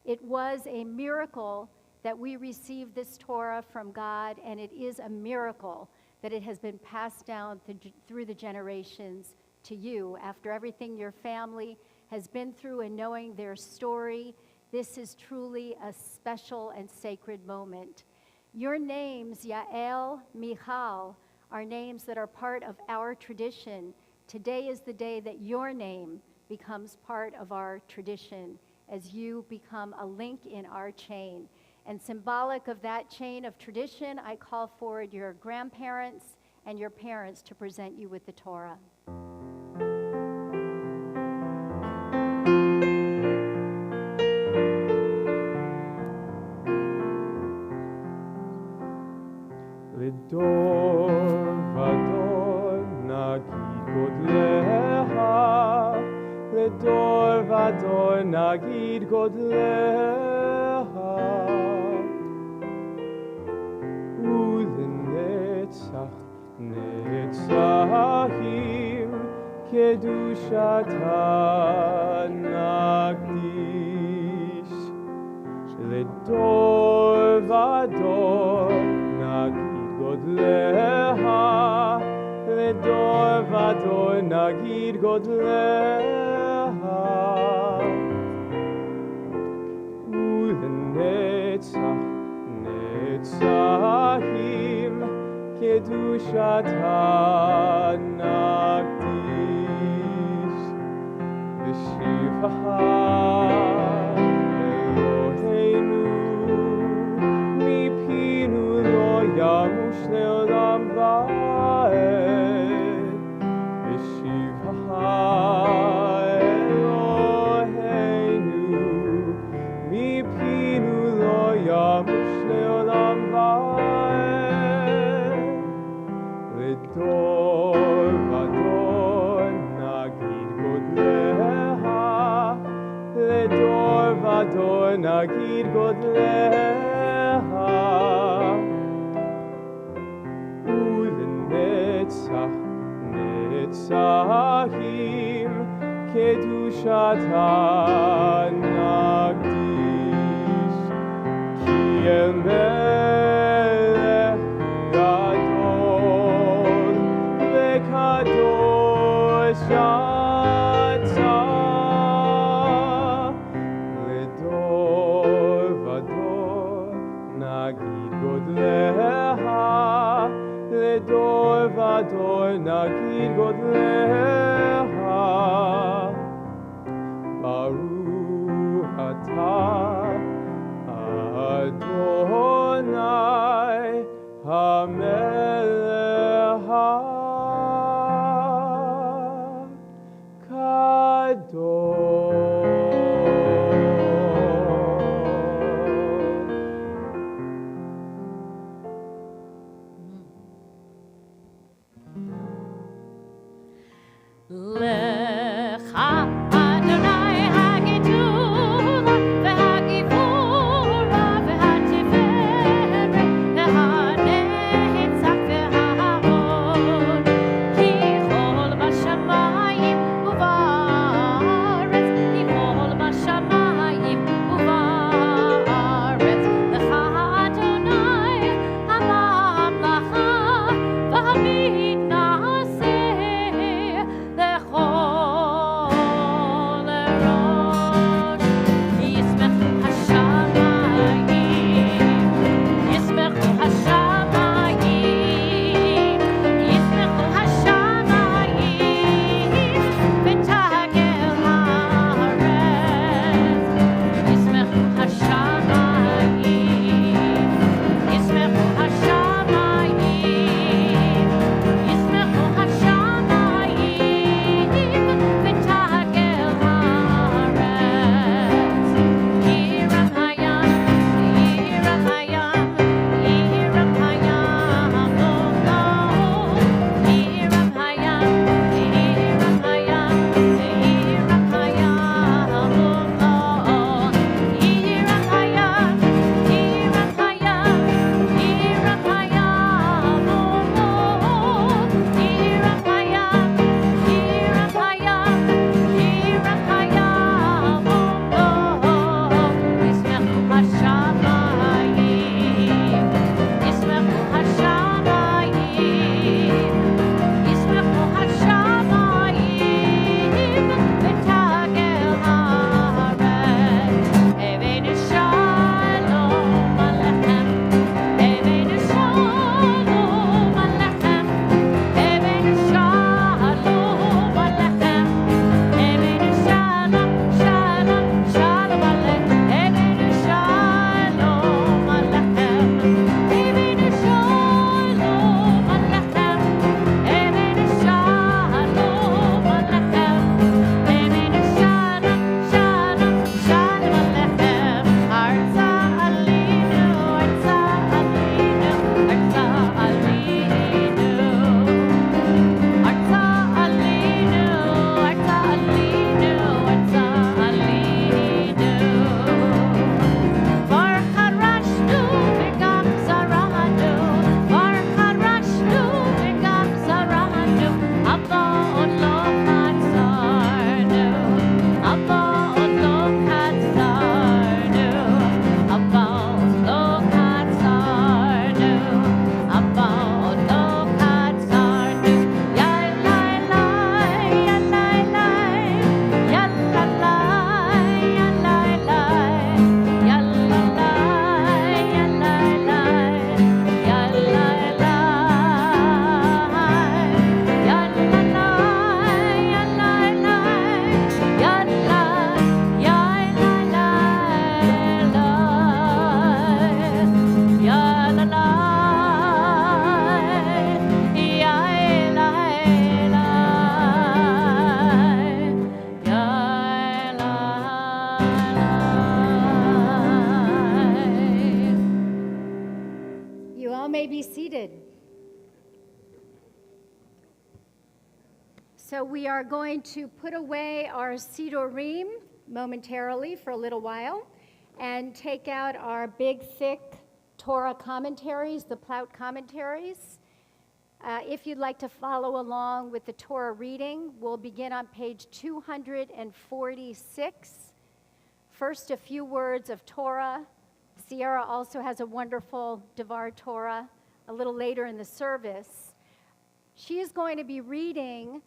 It was a miracle that we received this Torah from God, and it is a miracle that it has been passed down through the generations to you. After everything your family has been through and knowing their story, this is truly a special and sacred moment. Your names, Yael, Michal, are names that are part of our tradition. Today is the day that your name becomes part of our tradition as you become a link in our chain. And symbolic of that chain of tradition, I call forward your grandparents and your parents to present you with the Torah. לדור ודור נגיד גודלך, לדור ודור נגיד גודלך, ולנצח נצחים קדושתה נקדיש. לדור ודור נגיד גודלך, לדור ודור נגיד גודלך ולנצח נצחים קדושתה נקדיש בשבחה אלוהינו מפינו לא ימוש לעולם ועד בשבחה אלוהינו מפינו לא ימוש לעולם ועד לדור ודור נגיד גודלך לדור ודור נגיד גודלך ולנצח נצחים קדושתה נקדיש כי אל מלך גדול וקדוש יצא לדור ודור נגיד גודלך לדור ודור נגיד גודלך ברוך אתה אדוני המלך לך אדוני הגדולה והגבורה may be seated. So we are going to put away our Sidorim momentarily for a little while and take out our big, thick Torah commentaries, the Plout commentaries. If you'd like to follow along with the Torah reading, we'll begin on page 246. First, a few words of Torah. Sierra also has a wonderful Devar Torah a little later in the service. She is going to be reading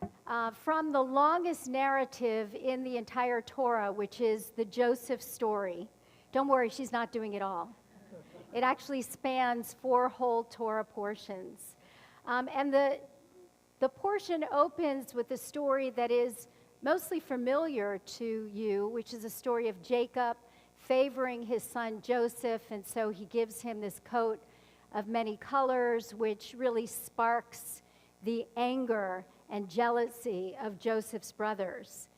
from the longest narrative in the entire Torah, which is the Joseph story. Don't worry, she's not doing it all. It actually spans 4 whole Torah portions. And the portion opens with a story that is mostly familiar to you, which is a story of Jacob favoring his son Joseph, and so he gives him this coat of many colors, which really sparks the anger and jealousy of Joseph's brothers.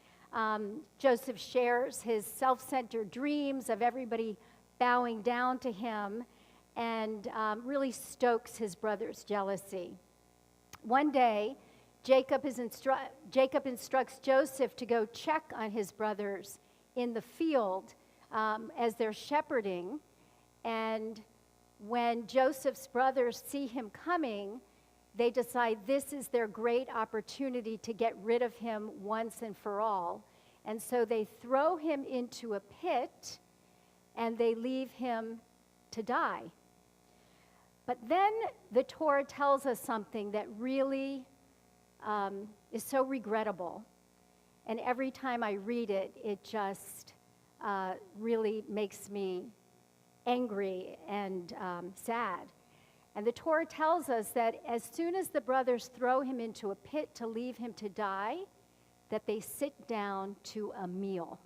Joseph shares his self-centered dreams of everybody bowing down to him, and really stokes his brother's jealousy. One day, Jacob instructs Joseph to go check on his brothers in the field as they're shepherding, and when Joseph's brothers see him coming, they decide this is their great opportunity to get rid of him once and for all, and so they throw him into a pit and they leave him to die. But then the Torah tells us something that really is so regrettable. And every time I read it, it just really makes me angry and sad. And the Torah tells us that as soon as the brothers throw him into a pit to leave him to die, that they sit down to a meal.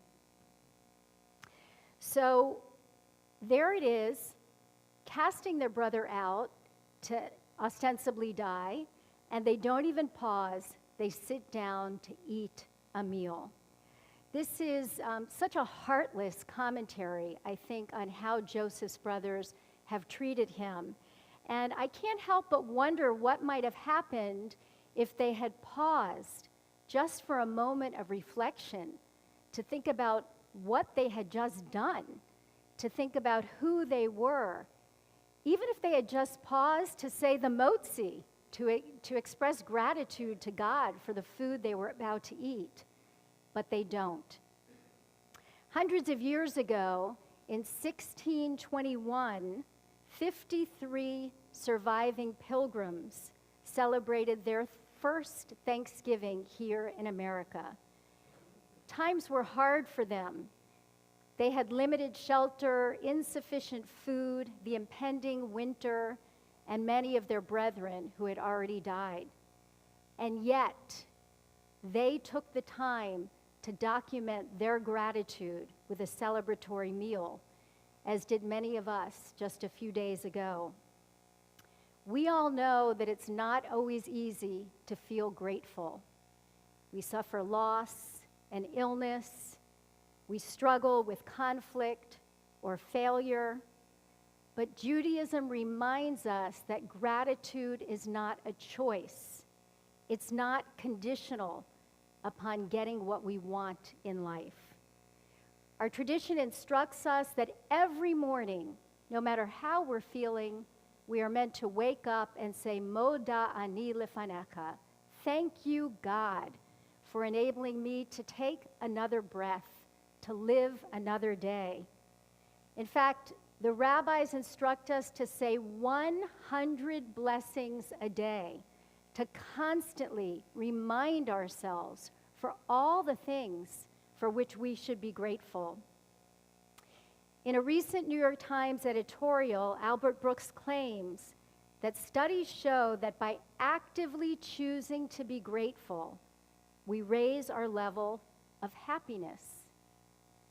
So there it is, casting their brother out to ostensibly die, and they don't even pause. They sit down to eat a meal. This is such a heartless commentary, I think, on how Joseph's brothers have treated him. And I can't help but wonder what might have happened if they had paused just for a moment of reflection to think about what they had just done, to think about who they were. Even if they had just paused to say the motzi, to express gratitude to God for the food they were about to eat, but they don't. Hundreds of years ago, in 1621, 53 surviving pilgrims celebrated their first Thanksgiving here in America. Times were hard for them. They had limited shelter, insufficient food, the impending winter, and many of their brethren who had already died. And yet, they took the time to document their gratitude with a celebratory meal, as did many of us just a few days ago. We all know that it's not always easy to feel grateful. We suffer loss and illness. We struggle with conflict or failure. But Judaism reminds us that gratitude is not a choice. It's not conditional upon getting what we want in life. Our tradition instructs us that every morning, no matter how we're feeling, we are meant to wake up and say, Moda ani lefanecha. Thank you, God, for enabling me to take another breath, to live another day. In fact, the rabbis instruct us to say 100 blessings a day, to constantly remind ourselves for all the things for which we should be grateful. In a recent New York Times editorial, Albert Brooks claims that studies show that by actively choosing to be grateful, we raise our level of happiness.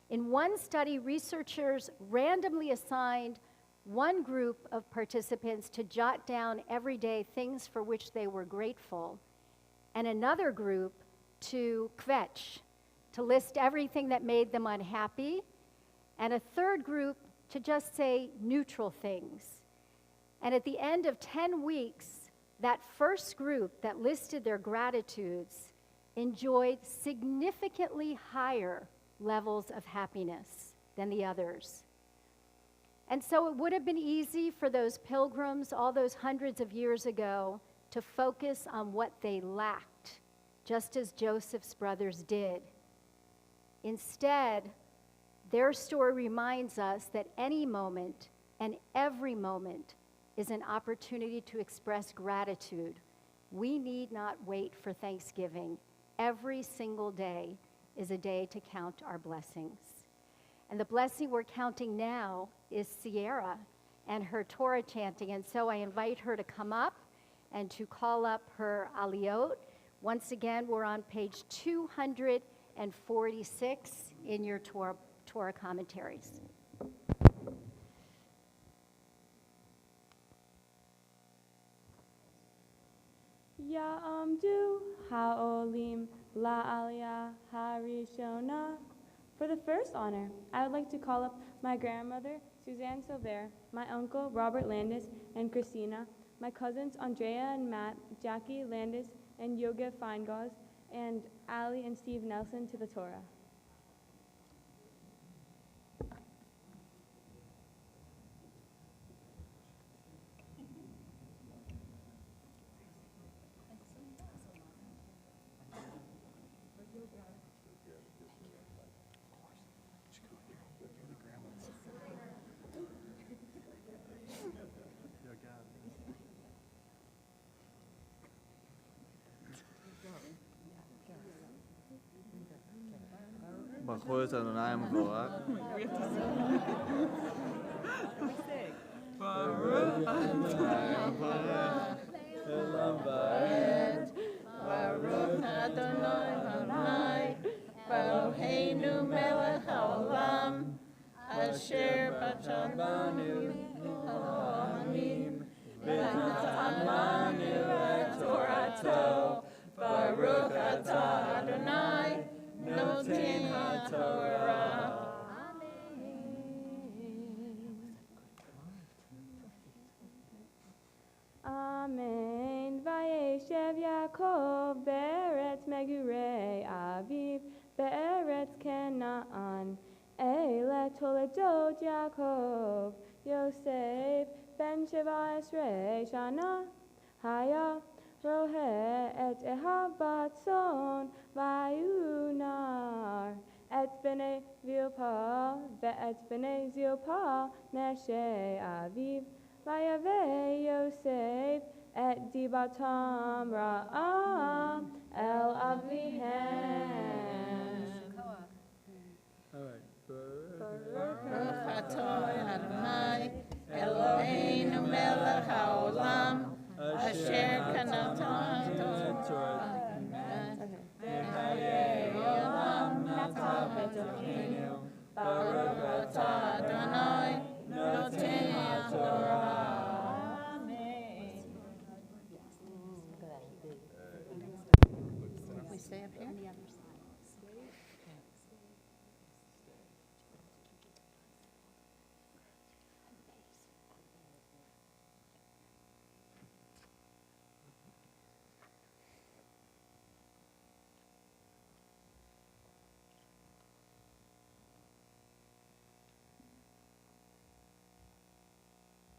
In one study, researchers randomly assigned one group of participants to jot down every day things for which they were grateful, and another group to kvetch, to list everything that made them unhappy, and a third group to just say neutral things. And at the end of 10 weeks, that first group that listed their gratitudes enjoyed significantly higher levels of happiness than the others. And so it would have been easy for those pilgrims all those hundreds of years ago to focus on what they lacked, just as Joseph's brothers did. Instead, their story reminds us that any moment and every moment is an opportunity to express gratitude. We need not wait for Thanksgiving. Every single day is a day to count our blessings. And the blessing we're counting now is Sierra and her Torah chanting. And so I invite her to come up and to call up her aliyot. Once again, we're on page 246 in your Torah commentaries. Ya'amdu ha'olim la'aliyah harishona. For the first honor, I would like to call up my grandmother, Suzanne Silver, my uncle, Robert Landis and Christina, my cousins, Andrea and Matt, Jackie Landis and Yoga Feingaz, and Ali and Steve Nelson to the Torah. Baruch Adonai Baruch. Baruch Adonai Eloheinu melech haolam asher b'shanu ha'amim v'natan lanu et Torato. Baruch atah Adonai Noten HaTorah. Amen. Vayeshev Yaakov be'eretz megurei aviv be'eretz Canaan. Eile toledot Yaakov Yosef ben Sheva Esrei Shana Haya Rohe et Ehav Batzon Vayunar et Bnei Zilpah ve'et Bnei Zilpah Meshe Aviv Vayave Yosef et Dibatam Ra'ah El Avihem. All right. Baruch atah Adonai Eloheinu melech haolam asher kanatanu Torah v'chayei olam nata b'tochenu. Baruch atah Adonai noten HaTorah. Amen. We stay up here?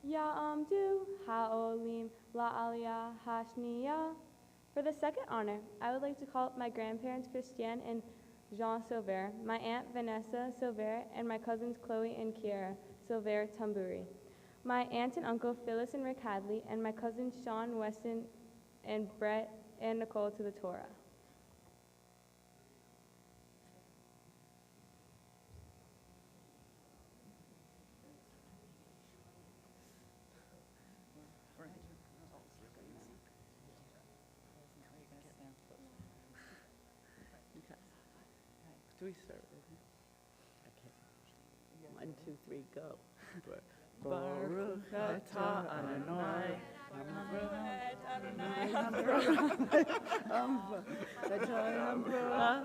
Ya'amdu ha'olim la'aliyah hashniya. For the second honor, I would like to call up my grandparents Christiane and Jean Silver, my aunt Vanessa Silver, and my cousins Chloe and Kiara Silver Tamburi, my aunt and uncle Phyllis and Rick Hadley, and my cousins Sean Weston and Brett and Nicole to the Torah. Do we start with it? Okay. 1, 2, 3, go. Baruch atah Adonai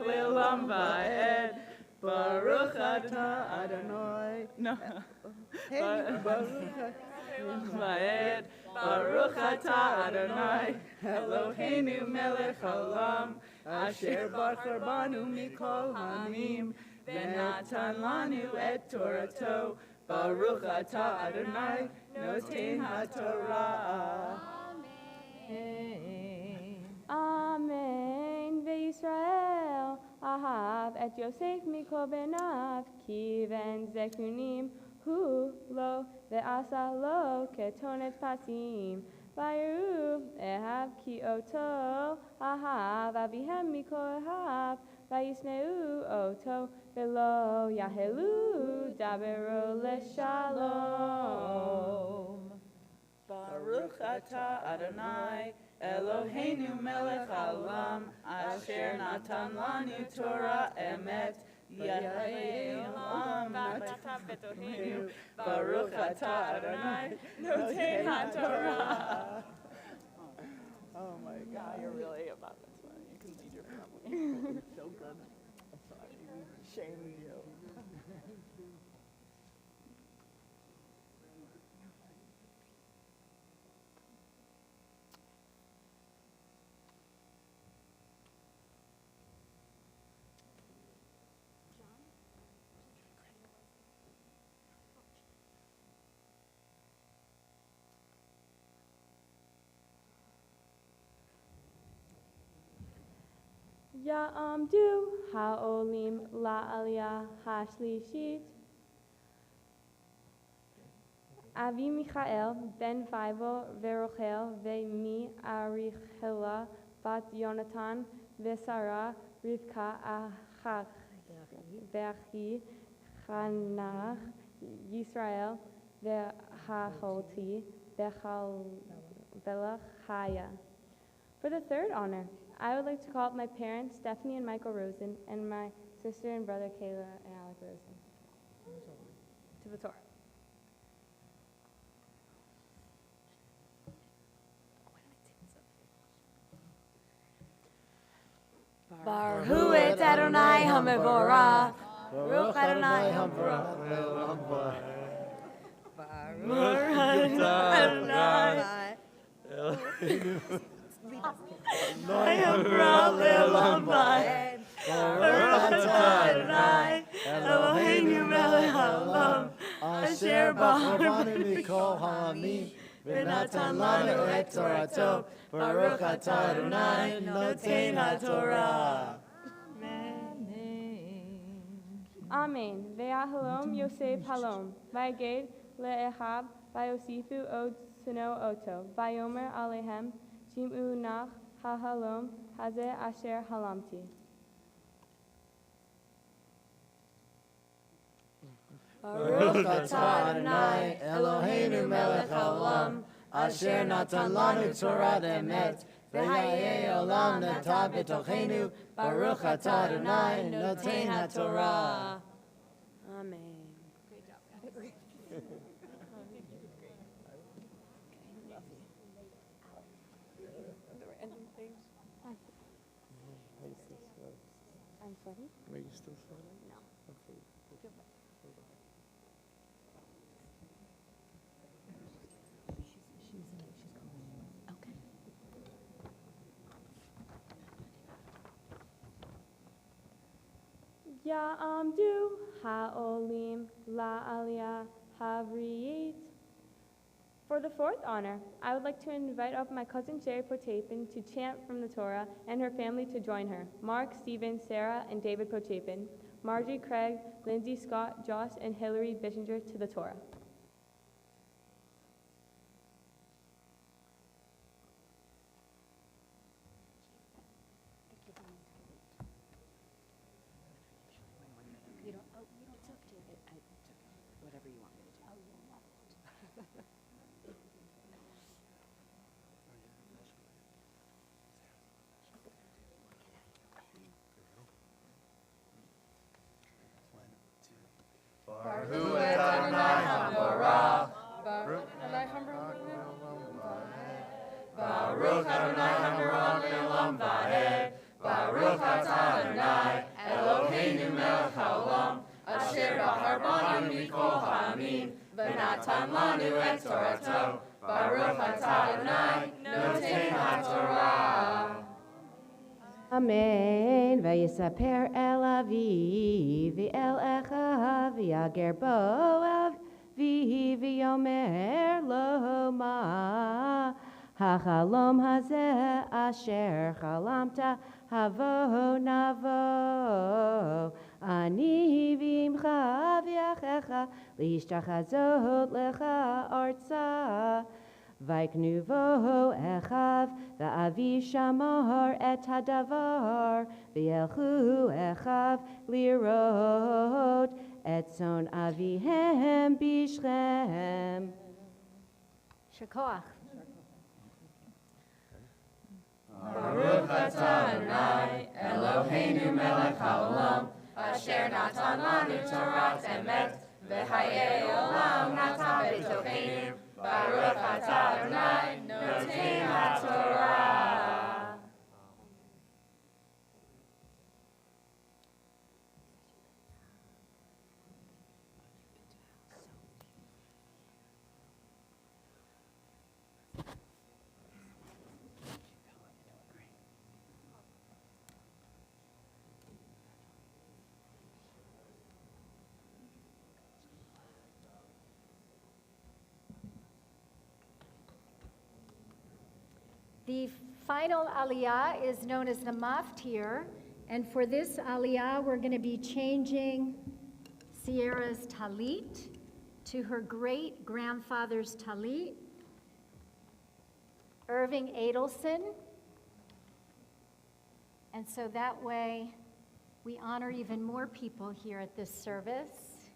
Le'olam va'ed. Baruch atah Adonai. No. Baruch va'ed. Baruch atah Adonai, Eloheinu melech haolam, asher bachar banu mikol hamim, v'natan lanu et Torato. Baruch atah Adonai, noten haTorah. Amen. Ve'Yisrael ahav et Yosef mikol benav, ki ven zekunim hu lo ve'asa lo ketonet pasim. Vayeru ehav ki oto ahav avihem mikol ehav, vayisneu oto ve'lo yahelu dabero leshalom. Baruch atah Adonai, Eloheinu melech haolam, asher natan lanu Torah emet, Yahweh olam v'ata betohenu. Baruch atah Adonai, noten haTorah. Oh my God, you're really about Mitzvah. You can lead your family. It's so good. I'm sorry, we shamed you. Ya'amdu ha'olim la'aliyah ha'shlishit. Avi Michael ben Faivo ve'Rochel ve'mi Arichela bat Yonatan ve'Sara Rivka achach ve'achi Chanach Yisrael ve'Hacholti ve'Chaya. For the third honor, I would like to call up my parents, Stephanie and Michael Rosen, and my sister and brother, Kayla and Alec Rosen, to the Torah. Baruch et Adonai HaMevorach, Baruch Adonai HaMevorach, Baruch Adonai Le'olam Va'ed, Baruch atah Adonai, Eloheinu melech haolam, asher bachar banu mikol ha'amim, v'natan lanu et Torato. Baruch atah Adonai, noten haTorah. Amen. Ve'ahalom Yosef halom. Va'eged le'ehab va'yosifu od seno oto. Va'yomer alehem shim'u nach ha'halom hazeh asher halamti. Baruch atah Adonai, Eloheinu melech haolam, asher natan lanu Torah emet, ve'yayeh olam nata b'tochenu. Baruch atah Adonai, noten haTorah. Amen. I'm sweating? Are you still sweating? No. Okay. Ya'amdu ha'olim la'aliyah havriyit. For the fourth honor, I would like to invite up my cousin Sherry Pochapin to chant from the Torah and her family to join her. Mark, Stephen, Sarah, and David Pochapin. Margie, Craig, Lindsay, Scott, Josh, and Hillary Bishinger to the Torah. Baruch et Adonai HaMevorach, Baruch Adonai HaMevorach Le'olam Va'ed, Baruch atah Adonai, Eloheinu melech haolam, asher bachar banu mikol ha'amim, v'natan lanu et Torato. Baruch Baruch atah Adonai, noten haTorah. Amen. Vayisaper el aviv el echav yager bo aviv yomer lo ma hachalom hazeh asher chalamta havo navo ani vimcha v'yachecha lishtachazot lecha artza Vaiknuvo echav va'avi shamar et hadavar v'yelchu echav lirot et son avihem bishchem. Shakoach. Baruch atah Adonai, Eloheinu melech haolam, asher natan lanu Torat emet, v'hayei olam natan b'tocheinu. Baruch atah Adonai, noten haTorah. The final aliyah is known as the maftir, and for this aliyah, we're going to be changing Sierra's talit to her great-grandfather's talit, Irving Adelson, and so that way we honor even more people here at this service.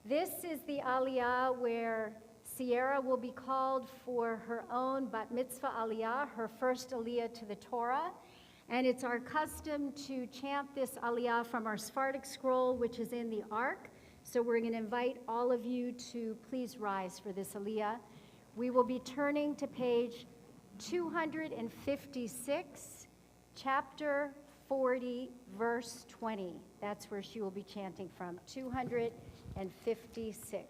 This is the aliyah where Sierra will be called for her own bat mitzvah aliyah, her first aliyah to the Torah. And it's our custom to chant this aliyah from our Sephardic scroll, which is in the ark. So we're going to invite all of you to please rise for this aliyah. We will be turning to page 256, chapter 40, verse 20. That's where she will be chanting from, 256.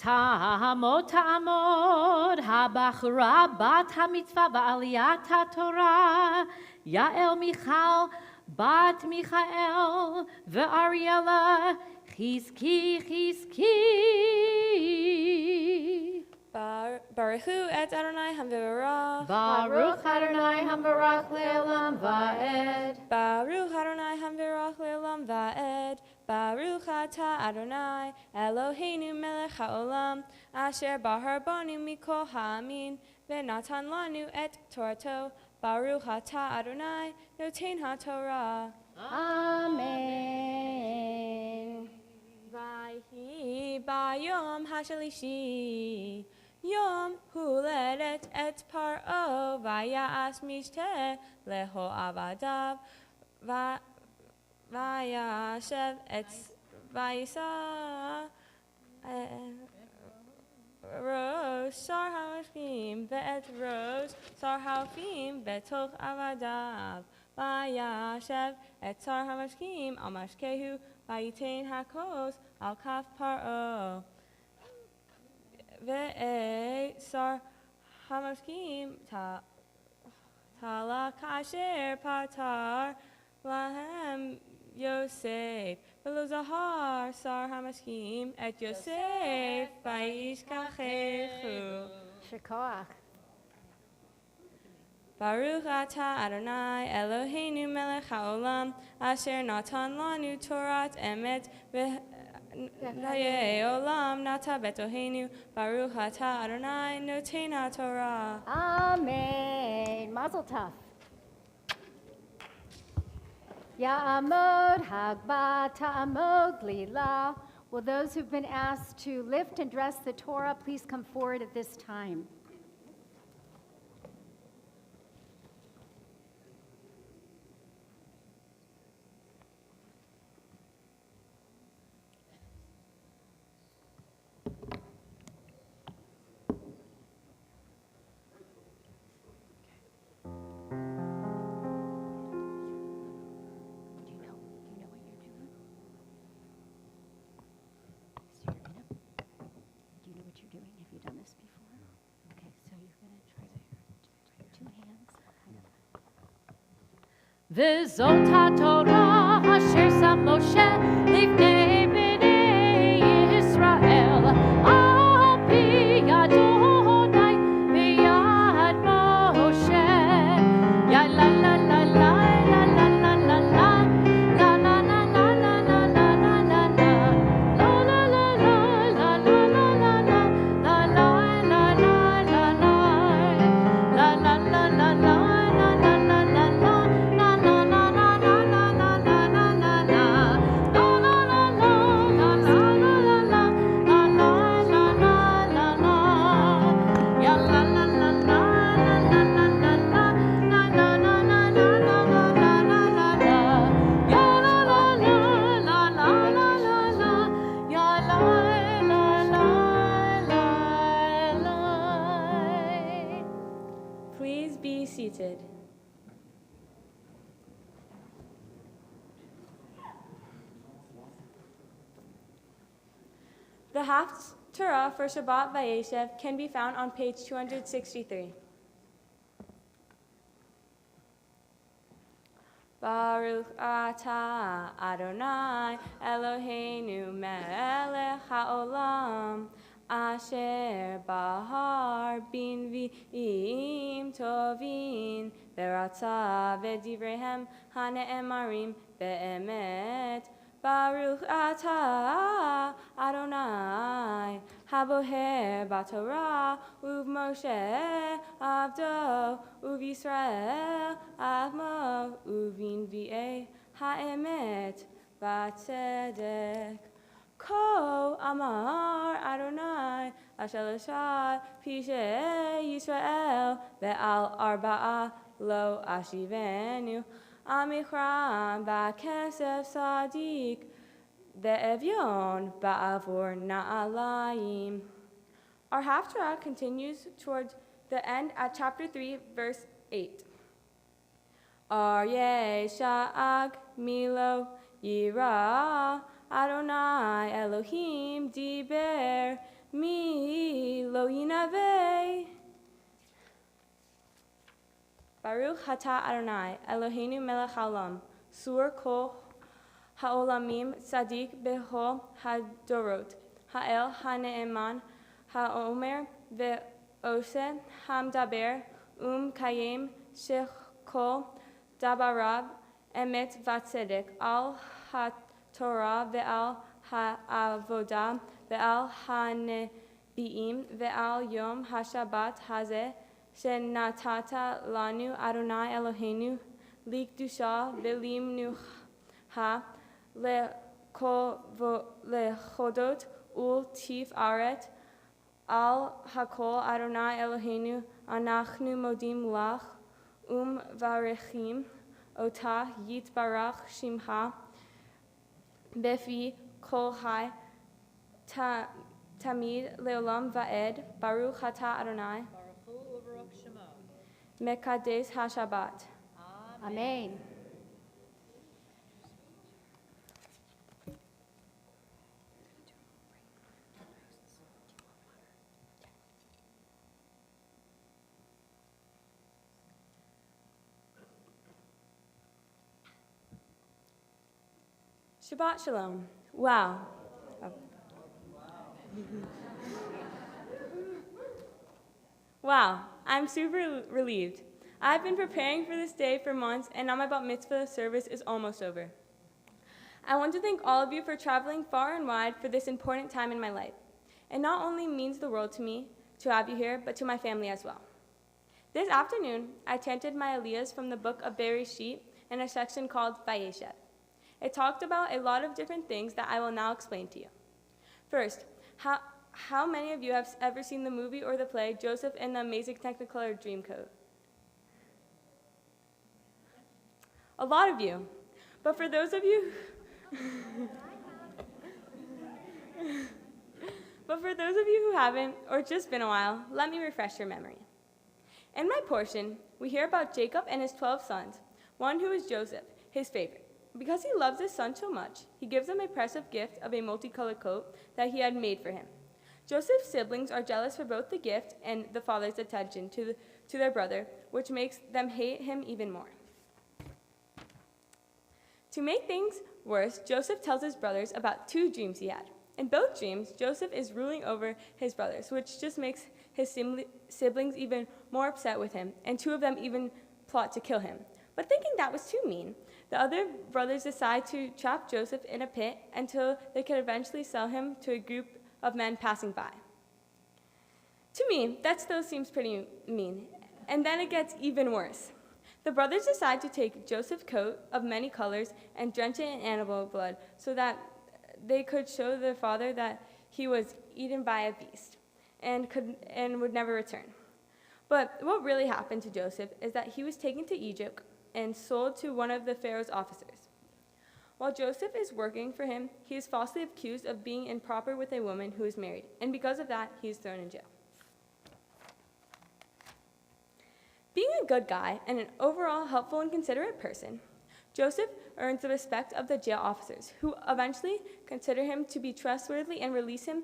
Ta'amod, ta'amod, habachura bat hamitzvah va'aliyat haTorah, Yael Michal bat Michael ve'Ariela, chizki, chizki. Baruchu et Adonai hamvarach. Baruch Adonai hamvarach le'olam va'ed. Baruch Adonai hamvarach le'olam va'ed. Baruch atah Adonai, Eloheinu melech haolam, asher bahar banu mikol ha'amin, ve'natan lanu et Torato. Baruch atah Adonai, noten haTorah. Amen. Vayhi bayom hashalishi, Yom huledet et paro, vayas mishteh leho avadav, vayashev et vayisa Rose sar ha'ashkim ve'et rose sar ha'afim betoch avadav, vayashev et sar ha'ashkim al mashkehu, vayitain hakos al kaf paro. Ve'et sar hamashkim tala kasher patar lahem Yosef v'lo zahar sar hamashkim et Yosef vayishkachechu. Shakoach. Baruch atah Adonai Eloheinu melech haolam, asher natan lanu Torat emet v'hayei olam nata betoheinu. Baruch atah Adonai noten haTorah. Amen. Mazel tov. Ya'amod hagba ta'amod lila. Will those who've been asked to lift and dress the Torah please come forward at this time? Do you know what you're doing? Have you done this before? Okay, so you're going to try to two hands. Kind of. וזאת התורה אשר שם משה לפני בני ישראל על פי אדוני ביד משה. יה לה לה לה לה לה לה לה לה לה לה לה לה לה לה לה לה לה Please be seated. The Haftarah for Shabbat Vayeshev can be found on page 263. Baruch atah Adonai Eloheinu melech haolam asher bahar bin v'im tovin v'ratza v'divrehem hane'emarim be'emet. Baruch atah Adonai haboher b'Torah u'v'Moshe avdo u'v'Yisrael avmo u'v'nvi'ei ha'emet v'tzedek. Ko amar Adonai asher l'shad pishei Yisrael ve'al arba'a lo ashivenu amikram ba'kesef sadik ve'evyon ba'avor na'alayim. Our Haftarah continues towards the end at chapter 3, verse 8. Aryeh sha'ag milo yira Adonai Elohim diber mi lo yinaveh. Baruch atah Adonai Eloheinu melech haolam sur kol haolamim tzadik bechol hadorot ha'el hane'eman ha'omer ve'oseh hamdaber kayem shechol dabarav emet v'tzedek al Torah ve'al ha'avodah ve'al ha'nebi'im ve'al yom ha'shabbat hazeh shenatata lanu Adonai Eloheinu likdusha ve'limnuha lechodot ul tif'aret al hakol Adonai Eloheinu anachnu modim lach varechim otah yitbarach shimcha Befi kol hai tamid leolam va'ed Baruch atah Adonai Mekadesh HaShabbat. Amen. Shabbat Shalom. Wow. Wow, I'm super relieved. I've been preparing for this day for months, and now my Bat Mitzvah service is almost over. I want to thank all of you for traveling far and wide for this important time in my life. It not only means the world to me to have you here, but to my family as well. This afternoon, I chanted my aliyahs from the book of Bereshit in a section called Vayeshev. It talked about a lot of different things that I will now explain to you. First, how many of you have ever seen the movie or the play Joseph and the Amazing Technicolor Dreamcoat? A lot of you. But for those of you But for those of you who haven't, or just been a while, let me refresh your memory. In my portion, we hear about Jacob and his 12 sons, one who is Joseph, his favorite. Because he loves his son so much, he gives him a precious gift of a multicolored coat that he had made for him. Joseph's siblings are jealous for both the gift and the father's attention to their brother, which makes them hate him even more. To make things worse, Joseph tells his brothers about 2 dreams he had. In both dreams, Joseph is ruling over his brothers, which just makes his siblings even more upset with him, and 2 of them even plot to kill him. But thinking that was too mean, the other brothers decide to trap Joseph in a pit until they could eventually sell him to a group of men passing by. To me, that still seems pretty mean. And then it gets even worse. The brothers decide to take Joseph's coat of many colors and drench it in animal blood so that they could show their father that he was eaten by a beast and would never return. But what really happened to Joseph is that he was taken to Egypt and sold to one of the Pharaoh's officers. While Joseph is working for him, he is falsely accused of being improper with a woman who is married, and because of that, he is thrown in jail. Being a good guy and an overall helpful and considerate person, Joseph earns the respect of the jail officers, who eventually consider him to be trustworthy and release him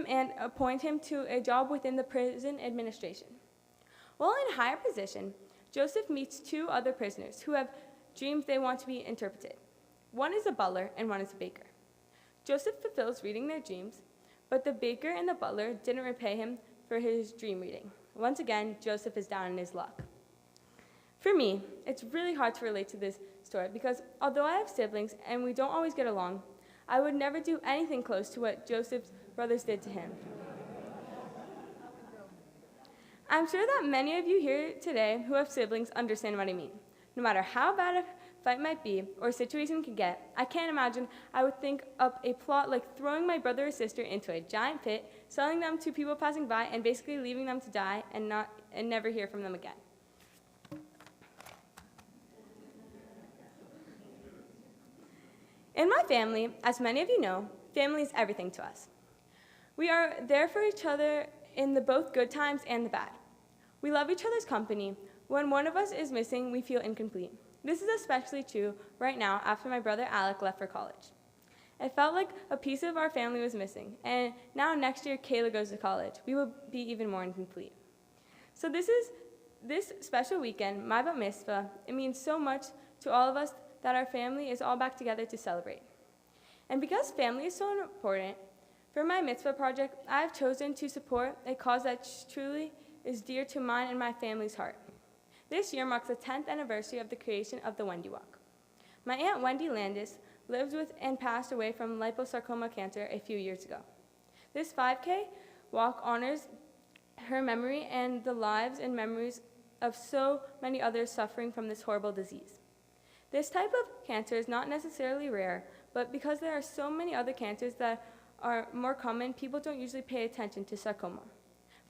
and appoint him to a job within the prison administration. While in a higher position, Joseph meets 2 other prisoners who have dreams they want to be interpreted. One is a butler and one is a baker. Joseph fulfills reading their dreams, but the baker and the butler didn't repay him for his dream reading. Once again, Joseph is down in his luck. For me, it's really hard to relate to this story because although I have siblings and we don't always get along, I would never do anything close to what Joseph's brothers did to him. I'm sure that many of you here today who have siblings understand what I mean. No matter how bad a fight might be or a situation can get, I can't imagine I would think up a plot like throwing my brother or sister into a giant pit, selling them to people passing by, and basically leaving them to die and never hear from them again. In my family, as many of you know, family is everything to us. We are there for each other in the both good times and the bad. We love each other's company. When one of us is missing, we feel incomplete. This is especially true right now after my brother Alec left for college. It felt like a piece of our family was missing, and now next year Kayla goes to college. We will be even more incomplete. So this special weekend, my Bat Mitzvah, it means so much to all of us that our family is all back together to celebrate. And because family is so important, for my mitzvah project, I have chosen to support a cause that truly is dear to mine and my family's heart. This year marks the 10th anniversary of the creation of the Wendy Walk. My Aunt Wendy Landis lives with and passed away from liposarcoma cancer a few years ago. This 5K walk honors her memory and the lives and memories of so many others suffering from this horrible disease. This type of cancer is not necessarily rare, but because there are so many other cancers that are more common, people don't usually pay attention to sarcoma.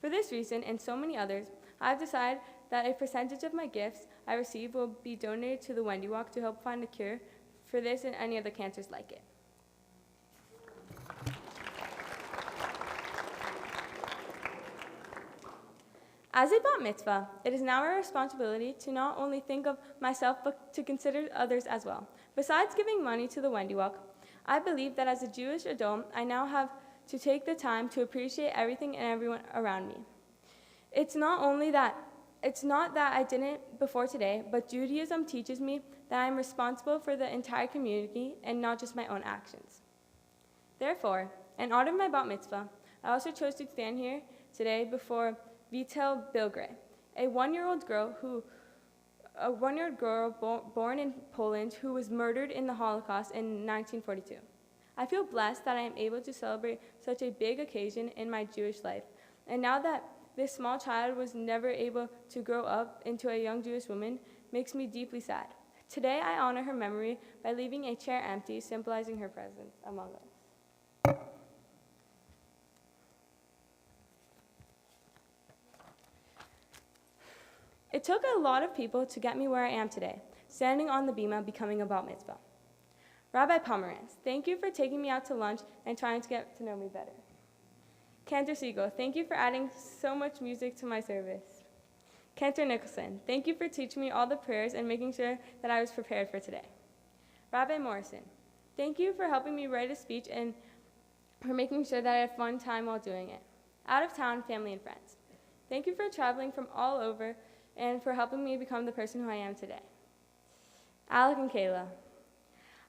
For this reason, and so many others, I've decided that a percentage of my gifts I receive will be donated to the Wendy Walk to help find a cure for this and any other cancers like it. As a bat mitzvah, it is now our responsibility to not only think of myself, but to consider others as well. Besides giving money to the Wendy Walk, I believe that as a Jewish adult, I now have to take the time to appreciate everything and everyone around me. It's not that I didn't before today, but Judaism teaches me that I am responsible for the entire community and not just my own actions. Therefore, in honor of my bat mitzvah, I also chose to stand here today before Vitel Bilgray, a one-year-old girl born in Poland who was murdered in the Holocaust in 1942. I feel blessed that I am able to celebrate such a big occasion in my Jewish life. And now that this small child was never able to grow up into a young Jewish woman, makes me deeply sad. Today I honor her memory by leaving a chair empty, symbolizing her presence among us. It took a lot of people to get me where I am today, standing on the bima, becoming a bat mitzvah. Rabbi Pomerantz, thank you for taking me out to lunch and trying to get to know me better. Cantor Siegel, thank you for adding so much music to my service. Cantor Nicholson, thank you for teaching me all the prayers and making sure that I was prepared for today. Rabbi Morrison, thank you for helping me write a speech and for making sure that I had a fun time while doing it. Out of town, family and friends, thank you for traveling from all over and for helping me become the person who I am today. Alec and Kayla,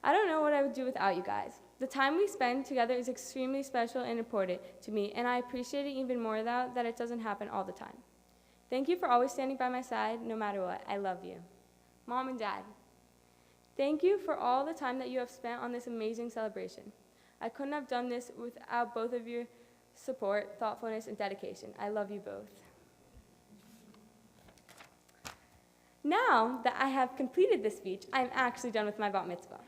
I don't know what I would do without you guys. The time we spend together is extremely special and important to me, and I appreciate it even more now that it doesn't happen all the time. Thank you for always standing by my side, no matter what. I love you. Mom and Dad, thank you for all the time that you have spent on this amazing celebration. I couldn't have done this without both of your support, thoughtfulness, and dedication. I love you both. Now that I have completed this speech, I'm actually done with my bat mitzvah.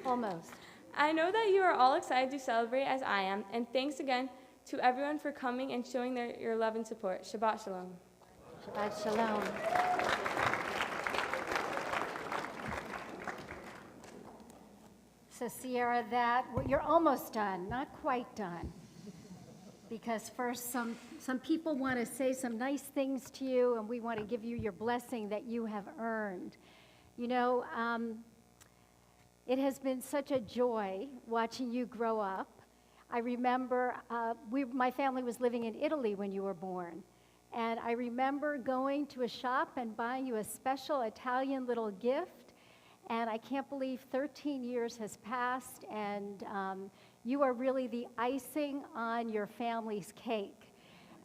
Almost. I know that you are all excited to celebrate as I am, and thanks again to everyone for coming and showing your love and support. Shabbat Shalom. Shabbat Shalom. So Sierra, you're almost done, not quite done. Because first, some people want to say some nice things to you, and we want to give you your blessing that you have earned. You know, it has been such a joy watching you grow up. I remember my family was living in Italy when you were born. And I remember going to a shop and buying you a special Italian little gift. And I can't believe 13 years has passed, and you are really the icing on your family's cake.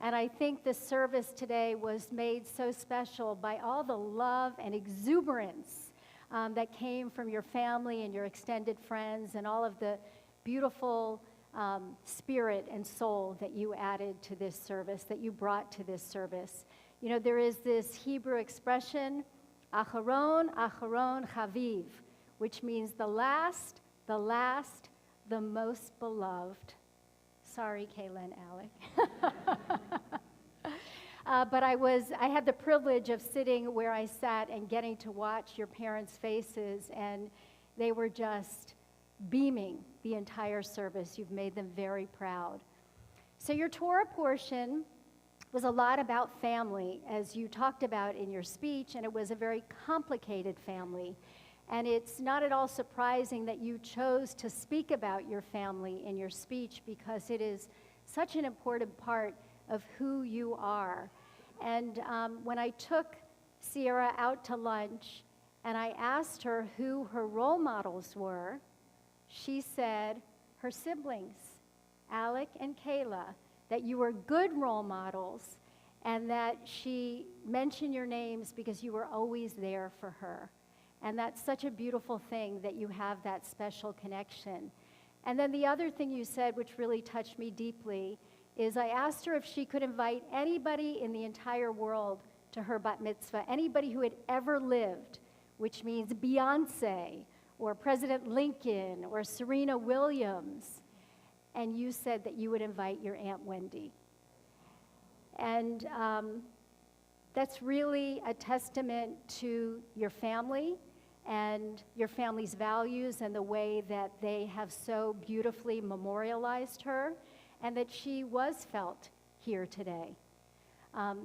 And I think the service today was made so special by all the love and exuberance that came from your family and your extended friends, and all of the beautiful spirit and soul that you added to this service, that you brought to this service. You know, there is this Hebrew expression, Acharon, Acharon, Chaviv, which means the last, the most beloved. Sorry, Kayla and Alec. But I had the privilege of sitting where I sat and getting to watch your parents' faces, and they were just beaming the entire service. You've made them very proud. So your Torah portion was a lot about family, as you talked about in your speech, and it was a very complicated family. And it's not at all surprising that you chose to speak about your family in your speech, because it is such an important part of who you are. And when I took Sierra out to lunch and I asked her who her role models were, she said her siblings, Alec and Kayla, that you were good role models, and that she mentioned your names because you were always there for her. And that's such a beautiful thing that you have that special connection. And then the other thing you said, which really touched me deeply, is I asked her if she could invite anybody in the entire world to her bat mitzvah, anybody who had ever lived, which means Beyonce, or President Lincoln, or Serena Williams. And you said that you would invite your Aunt Wendy. And that's really a testament to your family and your family's values and the way that they have so beautifully memorialized her, and that she was felt here today.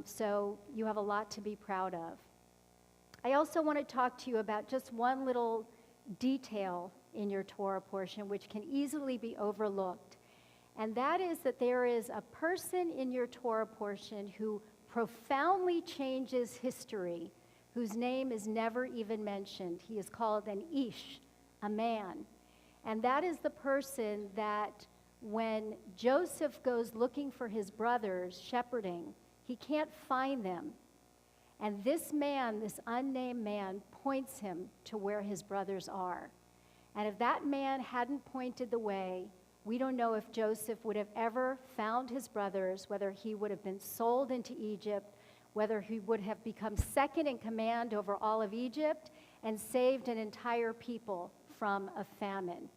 So you have a lot to be proud of. I also want to talk to you about just one little detail in your Torah portion which can easily be overlooked. And that is that there is a person in your Torah portion who profoundly changes history, whose name is never even mentioned. He is called an Ish, a man. And that is the person that when Joseph goes looking for his brothers, shepherding, he can't find them. And this man, this unnamed man, points him to where his brothers are. And if that man hadn't pointed the way, we don't know if Joseph would have ever found his brothers, whether he would have been sold into Egypt, whether he would have become second in command over all of Egypt and saved an entire people from a famine.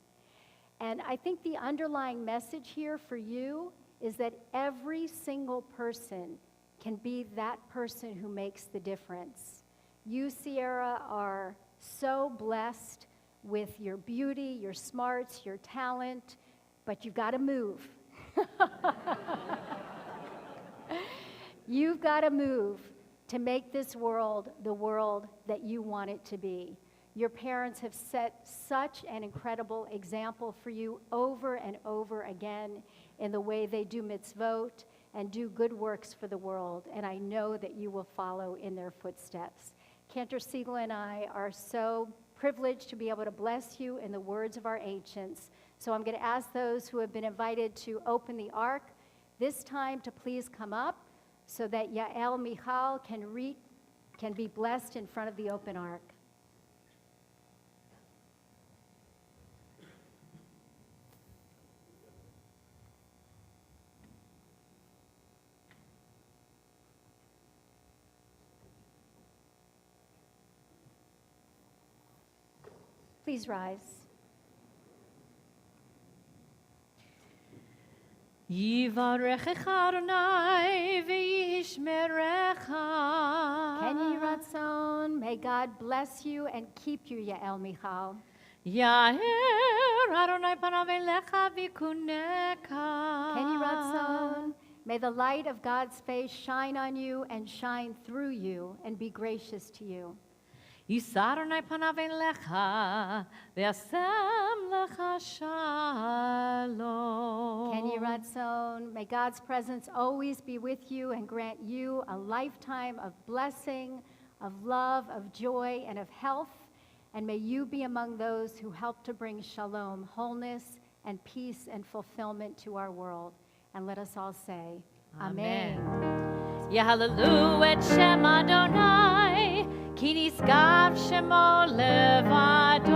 And I think the underlying message here for you is that every single person can be that person who makes the difference. You, Sierra, are so blessed with your beauty, your smarts, your talent, but you've got to move. You've got to move to make this world the world that you want it to be. Your parents have set such an incredible example for you over and over again in the way they do mitzvot and do good works for the world, and I know that you will follow in their footsteps. Cantor Siegel and I are so privileged to be able to bless you in the words of our ancients. So I'm going to ask those who have been invited to open the ark this time to please come up so that Yael Michal can be blessed in front of the open ark. Please rise. Yivarechecha Adonai v'yishmerecha. Kenny Ratzon, may God bless you and keep you, Yael Michal. Yair Adonai panav elecha v'kuneka. Kenny Ratzon, may the light of God's face shine on you and shine through you and be gracious to you. Yisar Adonai panav elecha v'yasem lecha shalom. Kenny Ratzon, may God's presence always be with you and grant you a lifetime of blessing, of love, of joy, and of health. And may you be among those who help to bring shalom, wholeness, and peace and fulfillment to our world. And let us all say, Amen. Yahalalu et Shem Adonai, ki nisgav shemo levado.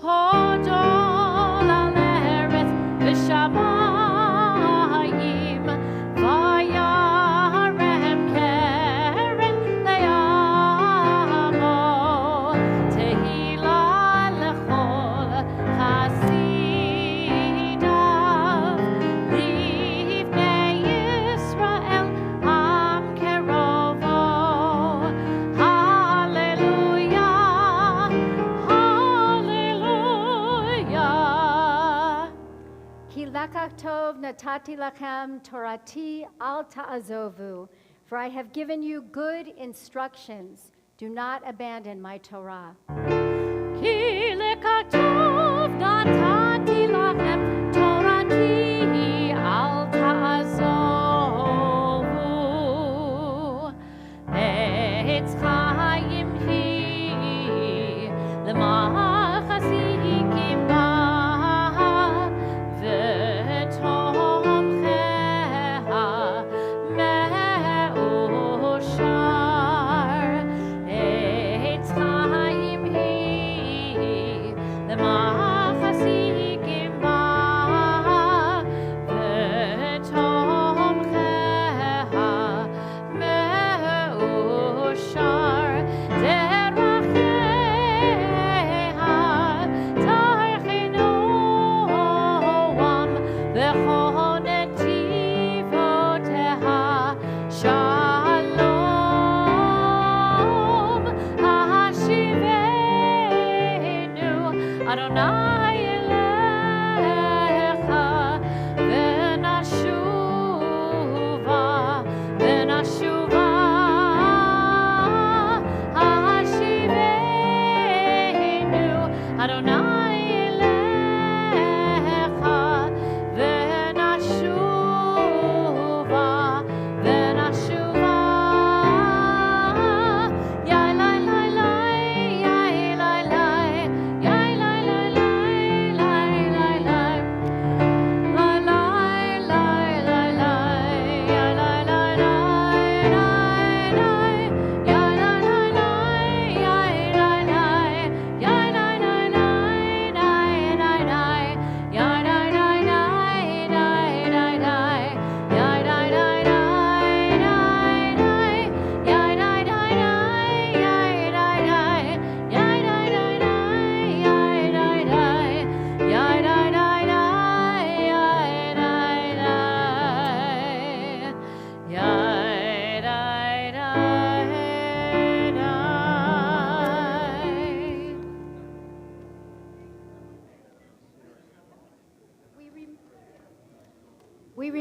Hodol al eretz v'shamayim, vayarem keren le'amo. Tehila lechol chasidav, livnei Yisrael am kerovo. Hallelujah, hallelujah. Ki lakach tov natati lachem torati al ta'azovu. For I have given you good instructions. Do not abandon my Torah. Ki lekatov natati lachem torati al ta'azovu. Etz chaim hi lemachasikim ba v'tomcheha me'oshar. Etz chaim hi lemachasikim ba v'tomcheha me'oshar.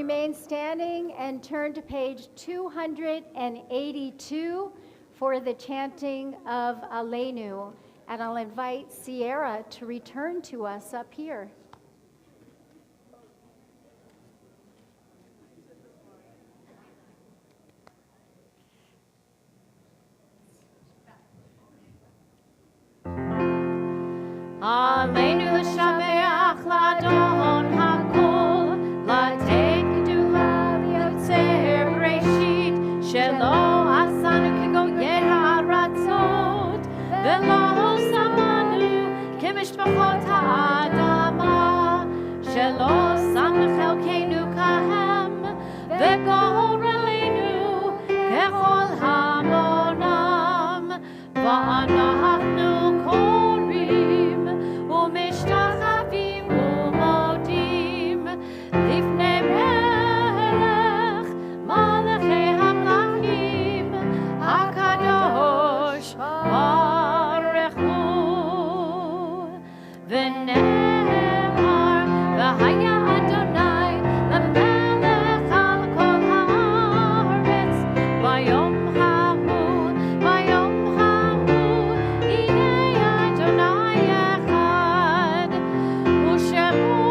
remain standing and turn to page 282 for the chanting of Aleinu. And I'll invite Sierra to return to us up here. Aleinu shabeach ladon hakol, latek gedula liotzer bereshit, shelo asanu kigoyer haratzot, velo samanu kemishpachot ha'adama, shelo sam chelkeinu kahem, vegorelenu kechol hamonam, va'anahnu korim, ומשתחווים ומודים לפני מלך מלכי המלכים הקדוש ברוך הוא. ונאמר והיה אדוני למלך על כל הארץ ביום ההוא ביום ההוא הנה אדוני אחד ושמו אחד.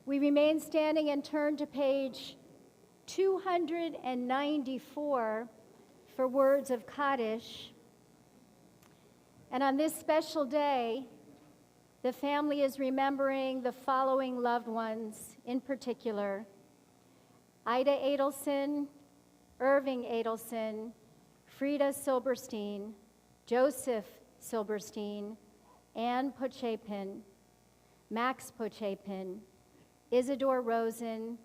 We remain standing and turn to page 294 for words of Kaddish. And on this special day, the family is remembering the following loved ones in particular: Ida Adelson, Irving Adelson, Frida Silberstein, Joseph Silberstein, Anne Pochapin, Max Pochapin, Isidore Rosen,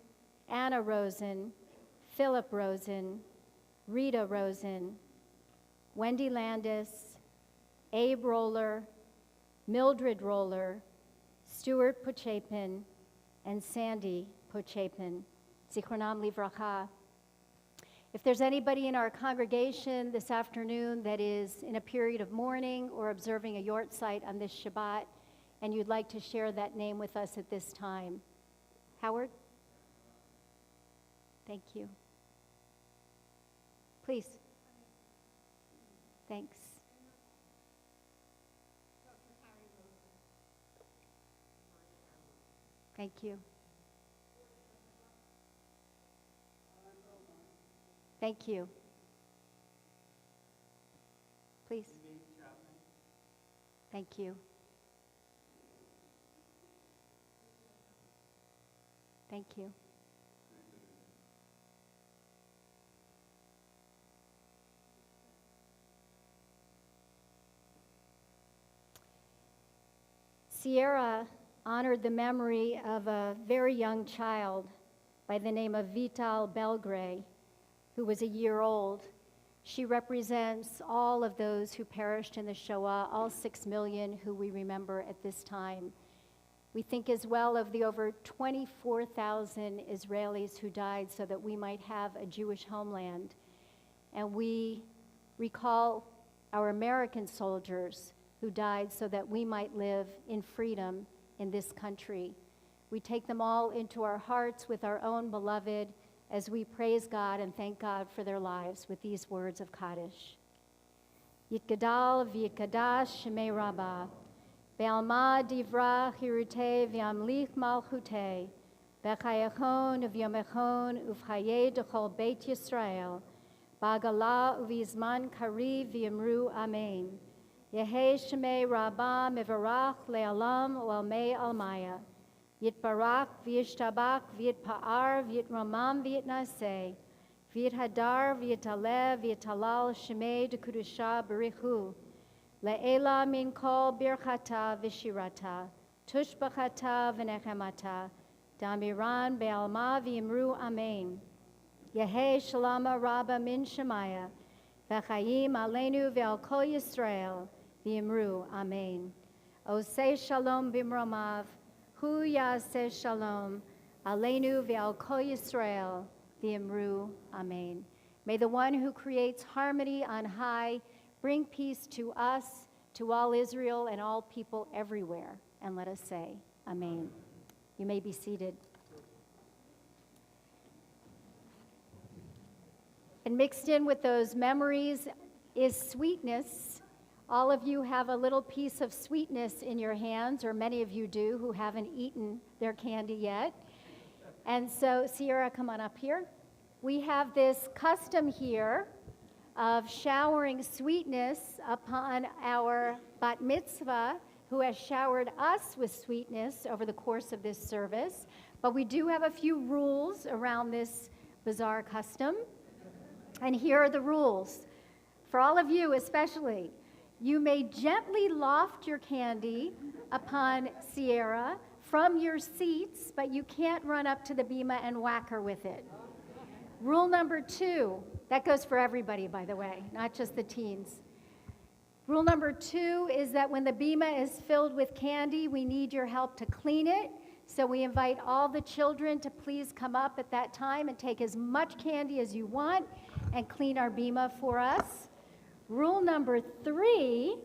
Anna Rosen, Philip Rosen, Rita Rosen, Wendy Landis, Abe Roller, Mildred Roller, Stuart Pochapin, and Sandy Pochapin. Zichronam livracha. If there's anybody in our congregation this afternoon that is in a period of mourning or observing a yort site on this Shabbat, and you'd like to share that name with us at this time. Howard? Thank you. Please. Thanks. Thank you. Thank you. Please. Thank you. Thank you. Sierra honored the memory of a very young child by the name of Vital Belgray, who was a year old. She represents all of those who perished in the Shoah, all 6 million who we remember at this time. We think as well of the over 24,000 Israelis who died so that we might have a Jewish homeland. And we recall our American soldiers who died so that we might live in freedom in this country. We take them all into our hearts with our own beloved as we praise God and thank God for their lives with these words of Kaddish. Yitgadal v'yitkadash shemei Rabbah, Be'alma divra chirutei v'yamlich malchutei, B'chayachon v'yomechon uv'chayei d'chol Beit Yisrael, Ba'gala uv'yizman kariv v'yamru Amen. Yehei shemei Rabbah mevarach le'alam u'almei almaya. Yitbarak v'yishtabak v'yitpa'ar v'yitramam v'yitnaseh, v'yithadar v'yitaleh v'yitalal shemei d'kudusha b'richu. Le'ela min kol birchata v'shirata, tushbachata v'nechemata, damiran be'alma v'yimru amen. Yehei shalama rabba min shemaya, v'chayim aleinu ve'al kol Yisrael, v'yimru amen. Oseh shalom b'mromav, hu yaseh shalom, aleinu ve'al kol Yisrael, v'imru amen. May the one who creates harmony on high bring peace to us, to all Israel and all people everywhere. And let us say, amen. You may be seated. And mixed in with those memories is sweetness. All of you have a little piece of sweetness in your hands, or many of you do who haven't eaten their candy yet. And so, Sierra, come on up here. We have this custom here of showering sweetness upon our bat mitzvah, who has showered us with sweetness over the course of this service. But we do have a few rules around this bizarre custom. And here are the rules. For all of you especially, you may gently loft your candy upon Sierra from your seats, but you can't run up to the bima and whack her with it. Rule number 2, that goes for everybody, by the way, not just the teens. Rule number 2 is that when the bima is filled with candy, we need your help to clean it. So we invite all the children to please come up at that time and take as much candy as you want and clean our bima for us. Rule number 3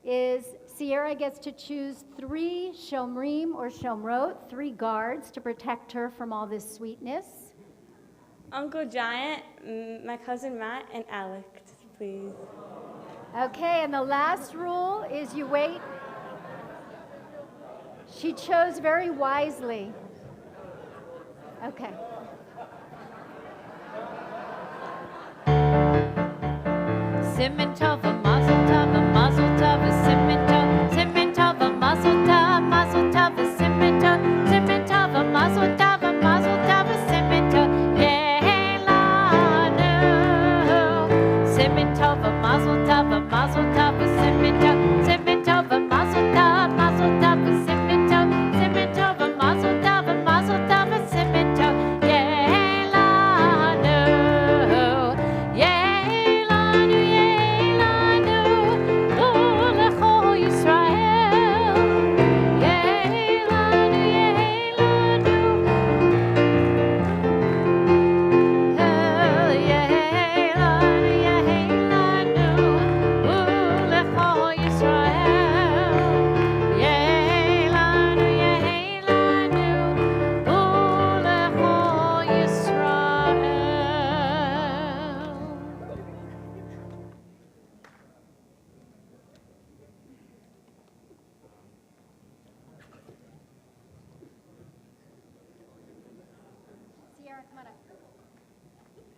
is Sierra gets to choose 3 shomrim or shomrot, 3 guards to protect her from all this sweetness. Uncle Giant, my cousin Matt, and Alex, please. Okay, and the last rule is you wait. She chose very wisely. Okay. Simmen tov, a mazel tov, a mazel tov, a simmen tov, a mazel tov, a simmen tov, a mazel tov, a simmen tov, yelanu. Simmen tov, a mazel tov, a simmen tov, a mazel tov, a simmen tov, a mazel tov, a simmen tov, yelanu.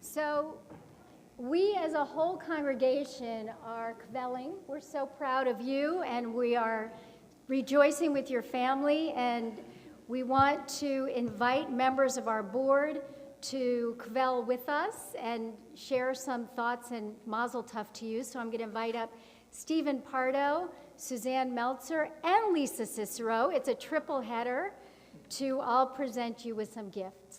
So we as a whole congregation are kvelling. We're so proud of you, and we are rejoicing with your family, and we want to invite members of our board to kvel with us and share some thoughts and mazel tov to you. So I'm going to invite up Stephen Pardo, Suzanne Meltzer, and Lisa Cicero. It's a triple header to all present you with some gifts.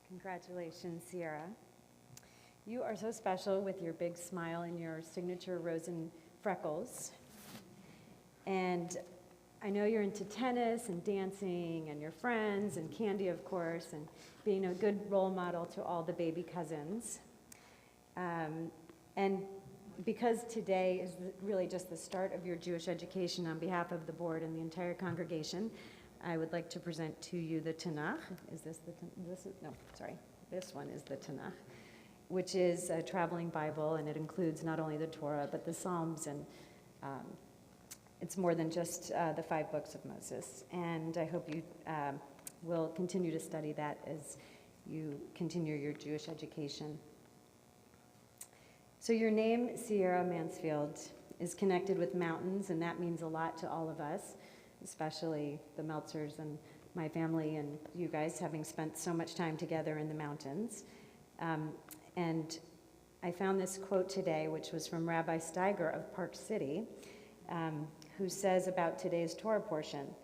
Congratulations, Sierra. You are so special with your big smile and your signature Rosen freckles. And I know you're into tennis and dancing and your friends and candy, of course, and being a good role model to all the baby cousins. And because today is really just the start of your Jewish education, on behalf of the board and the entire congregation, I would like to present to you the Tanakh. Is this the this one is the Tanakh, which is a traveling Bible, and it includes not only the Torah, but the Psalms, and it's more than just the 5 books of Moses. And I hope you will continue to study that as you continue your Jewish education. So your name, Sierra Mansfield, is connected with mountains, and that means a lot to all of us, especially the Meltzers and my family and you guys, having spent so much time together in the mountains. And I found this quote today, which was from Rabbi Steiger of Park City, who says about today's Torah portion,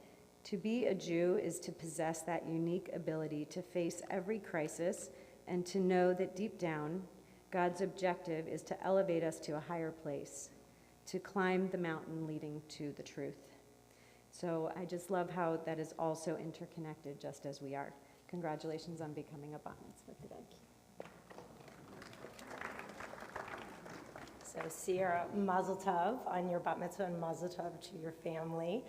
"To be a Jew is to possess that unique ability to face every crisis and to know that deep down, God's objective is to elevate us to a higher place, to climb the mountain leading to the truth. So I just love how that is also interconnected, just as we are. Congratulations on becoming a bat mitzvah today. So Sierra, mazel tov on your bat mitzvah and mazel tov to your family.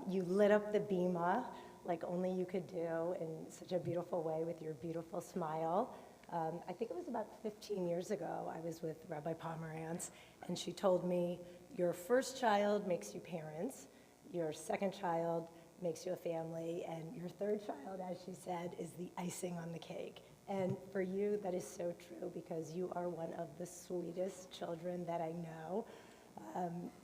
You lit up the bima like only you could do in such a beautiful way with your beautiful smile. I think it was about 15 years ago, I was with Rabbi Pomerantz, and she told me, your first child makes you parents, your second child makes you a family, and your third child, as she said, is the icing on the cake. And for you, that is so true, because you are one of the sweetest children that I know.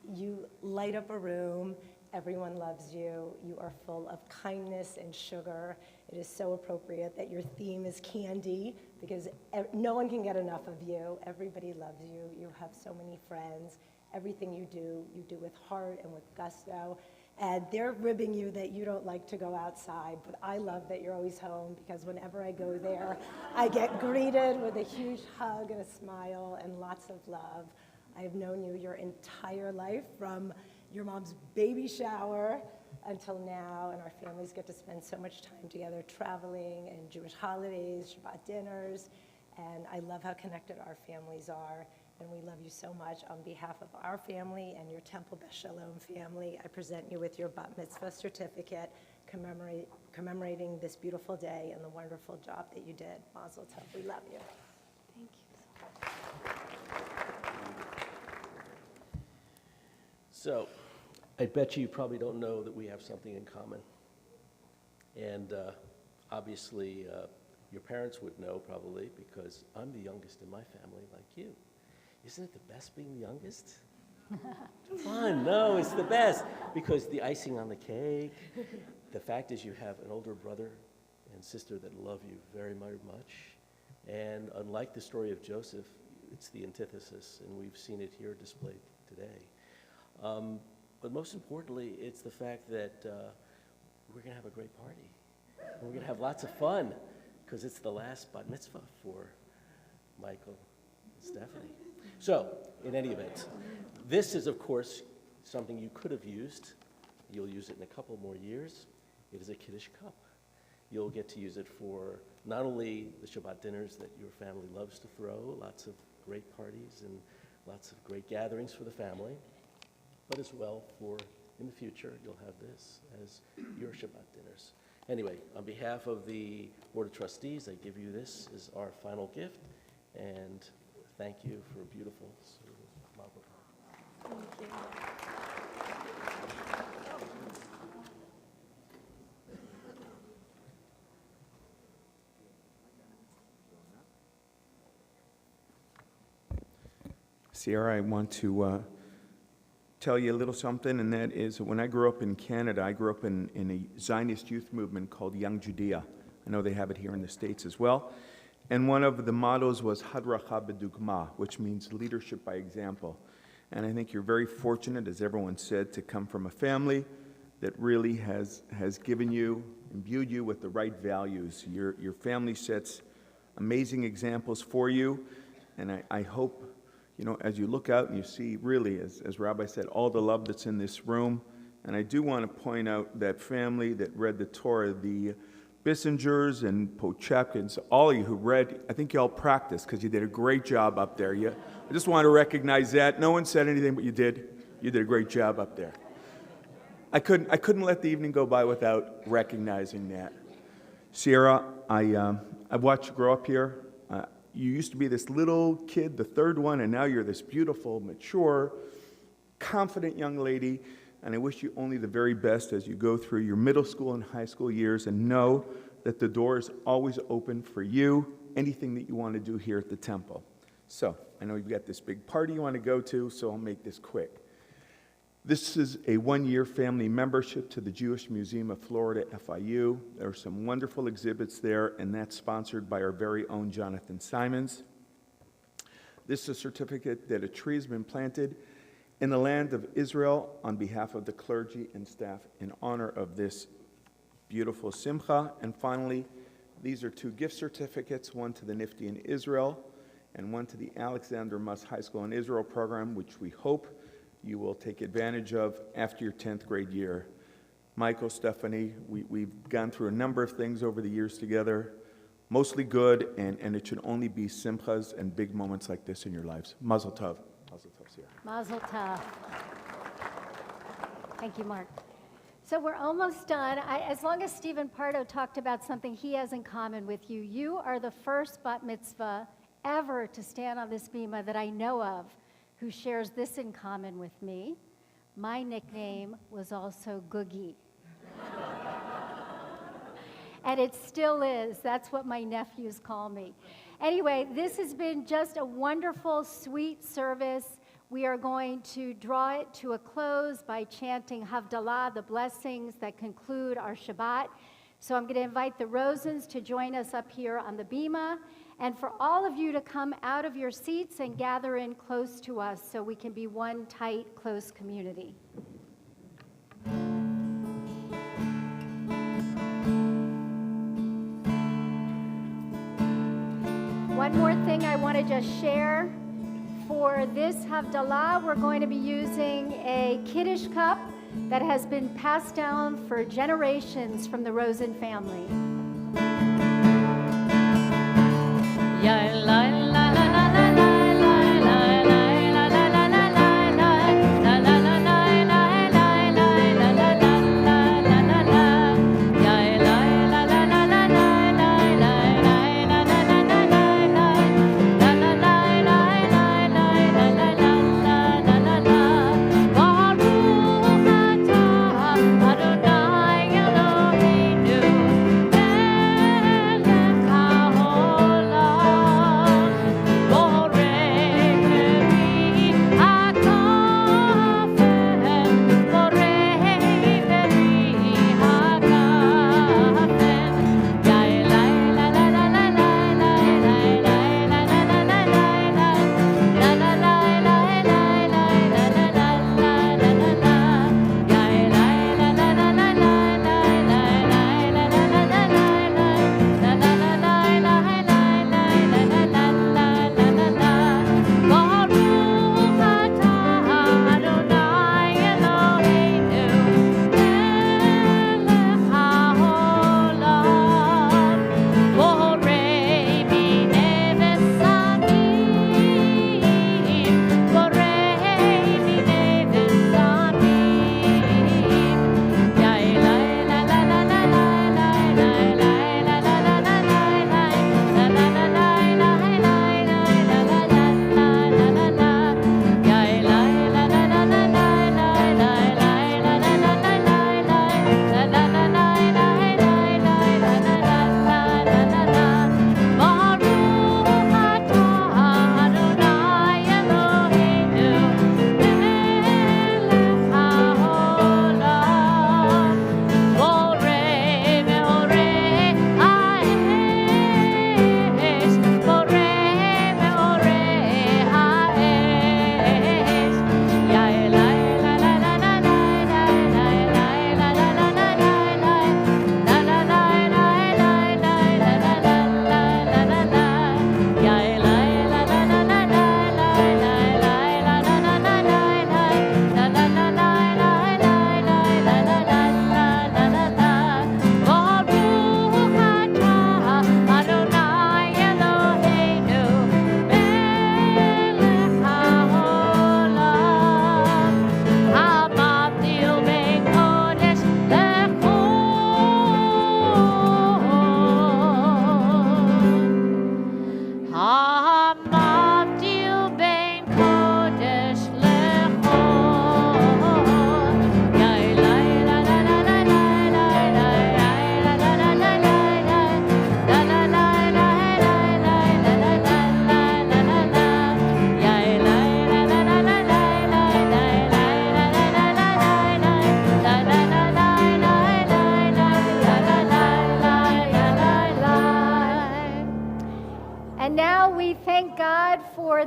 You light up a room. Everyone loves you. You are full of kindness and sugar. It is so appropriate that your theme is candy, because no one can get enough of you. Everybody loves you. You have so many friends. Everything you do with heart and with gusto. And they're ribbing you that you don't like to go outside, but I love that you're always home, because whenever I go there, I get greeted with a huge hug and a smile and lots of love. I've known you your entire life, from your mom's baby shower until now, and our families get to spend so much time together traveling and Jewish holidays, Shabbat dinners, and I love how connected our families are. And we love you so much. On behalf of our family and your Temple Beth Sholom family, I present you with your bat mitzvah certificate commemorating this beautiful day and the wonderful job that you did. Mazel tov. We love you. Thank you. So, I bet you probably don't know that we have something in common. And obviously, your parents would know probably, because I'm the youngest in my family, like you. Isn't it the best being the youngest? Fun, no, it's the best. Because the icing on the cake, the fact is you have an older brother and sister that love you very, very much. And unlike the story of Joseph, it's the antithesis, and we've seen it here displayed today. But most importantly, it's the fact that we're going to have a great party. We're going to have lots of fun, because it's the last bat mitzvah for Michael and Stephanie. So, in any event, this is, of course, something you could have used. You'll use it in a couple more years. It is a Kiddush cup. You'll get to use it for not only the Shabbat dinners that your family loves to throw, lots of great parties and lots of great gatherings for the family, but as well for, in the future, you'll have this as your Shabbat dinners. Anyway, on behalf of the Board of Trustees, I give you this as our final gift, and thank you for a beautiful Mazel tov. Thank you. Sierra, I want to tell you a little something, and that is that when I grew up in Canada, I grew up in a Zionist youth movement called Young Judea. I know they have it here in the States as well. And one of the mottos was Hadracha b'dugma, which means leadership by example. And I think you're very fortunate, as everyone said, to come from a family that really has given you, imbued you with the right values. Your family sets amazing examples for you, and I hope, you know, as you look out and you see, really, as Rabbi said, all the love that's in this room. And I do want to point out that family that read the Torah, the Bissingers and Pochepkins, all of you who read, I think you all practiced, because you did a great job up there. I just want to recognize that. No one said anything, but you did. You did a great job up there. I couldn't let the evening go by without recognizing that. Sierra, I've watched you grow up here. You used to be this little kid, the third one, and now you're this beautiful, mature, confident young lady. And I wish you only the very best as you go through your middle school and high school years, and know that the door is always open for you, anything that you want to do here at the temple. So, I know you've got this big party you want to go to, so I'll make this quick. This is a one-year family membership to the Jewish Museum of Florida, FIU. There are some wonderful exhibits there, and that's sponsored by our very own Jonathan Simons. This is a certificate that a tree has been planted in the land of Israel on behalf of the clergy and staff in honor of this beautiful simcha. And finally, these are two gift certificates, one to the Nifty in Israel and one to the Alexander Muss High School in Israel program, which we hope you will take advantage of after your 10th grade year. Michael, Stephanie, we've gone through a number of things over the years together, mostly good, and it should only be simchas and big moments like this in your lives. Mazel tov. Mazel tov, Sierra. Mazel tov. Thank you, Mark. So we're almost done. As long as Stephen Pardo talked about something he has in common with you, you are the first bat mitzvah ever to stand on this bima that I know of who shares this in common with me. My nickname was also Googie. And it still is. That's what my nephews call me. Anyway, this has been just a wonderful, sweet service. We are going to draw it to a close by chanting Havdalah, the blessings that conclude our Shabbat. So I'm going to invite the Rosens to join us up here on the bima, and for all of you to come out of your seats and gather in close to us so we can be one tight, close community. One more thing I want to just share. For this Havdalah, we're going to be using a Kiddush cup that has been passed down for generations from the Rosen family.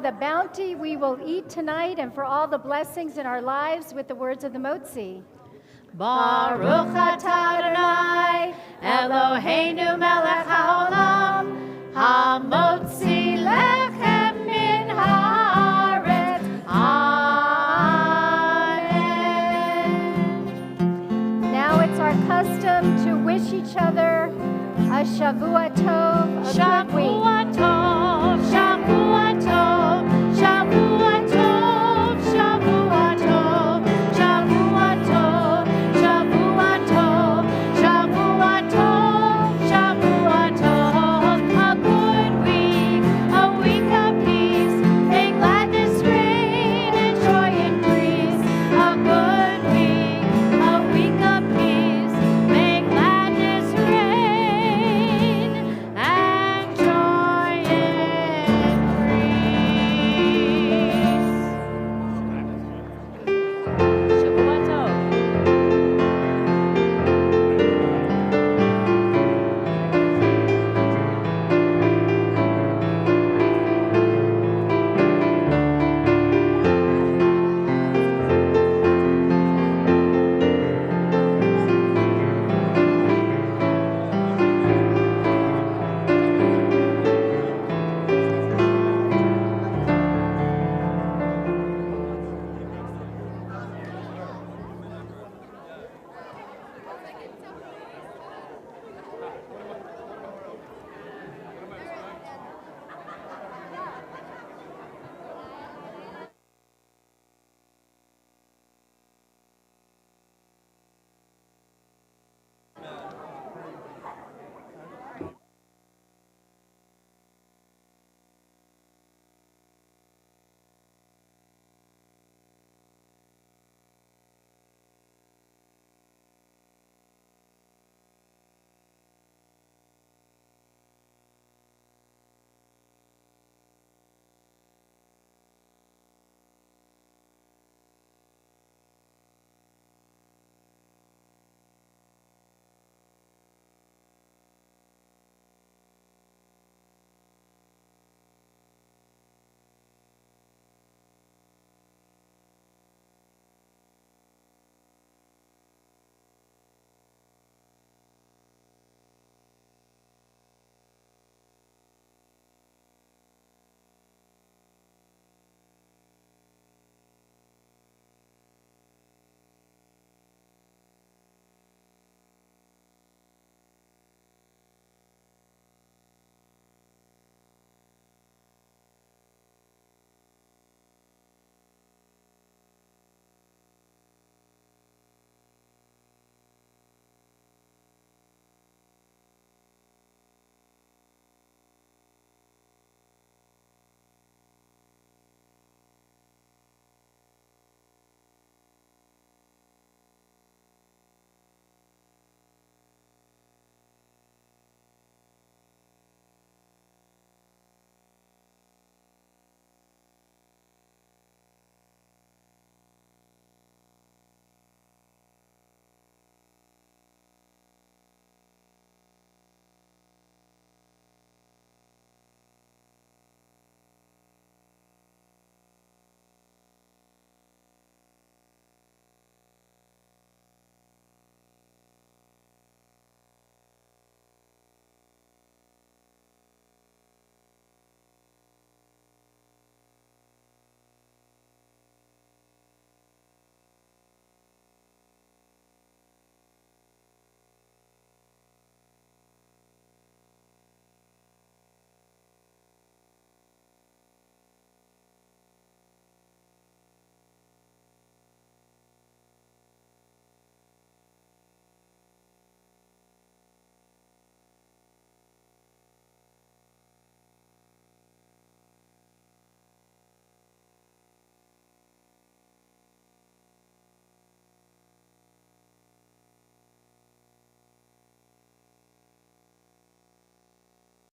The bounty we will eat tonight and for all the blessings in our lives with the words of the Motzi. Baruch atah Adonai, Eloheinu melech haolam, hamotzi lechem each other a Shavua Tov, a good week. Shavua Tov.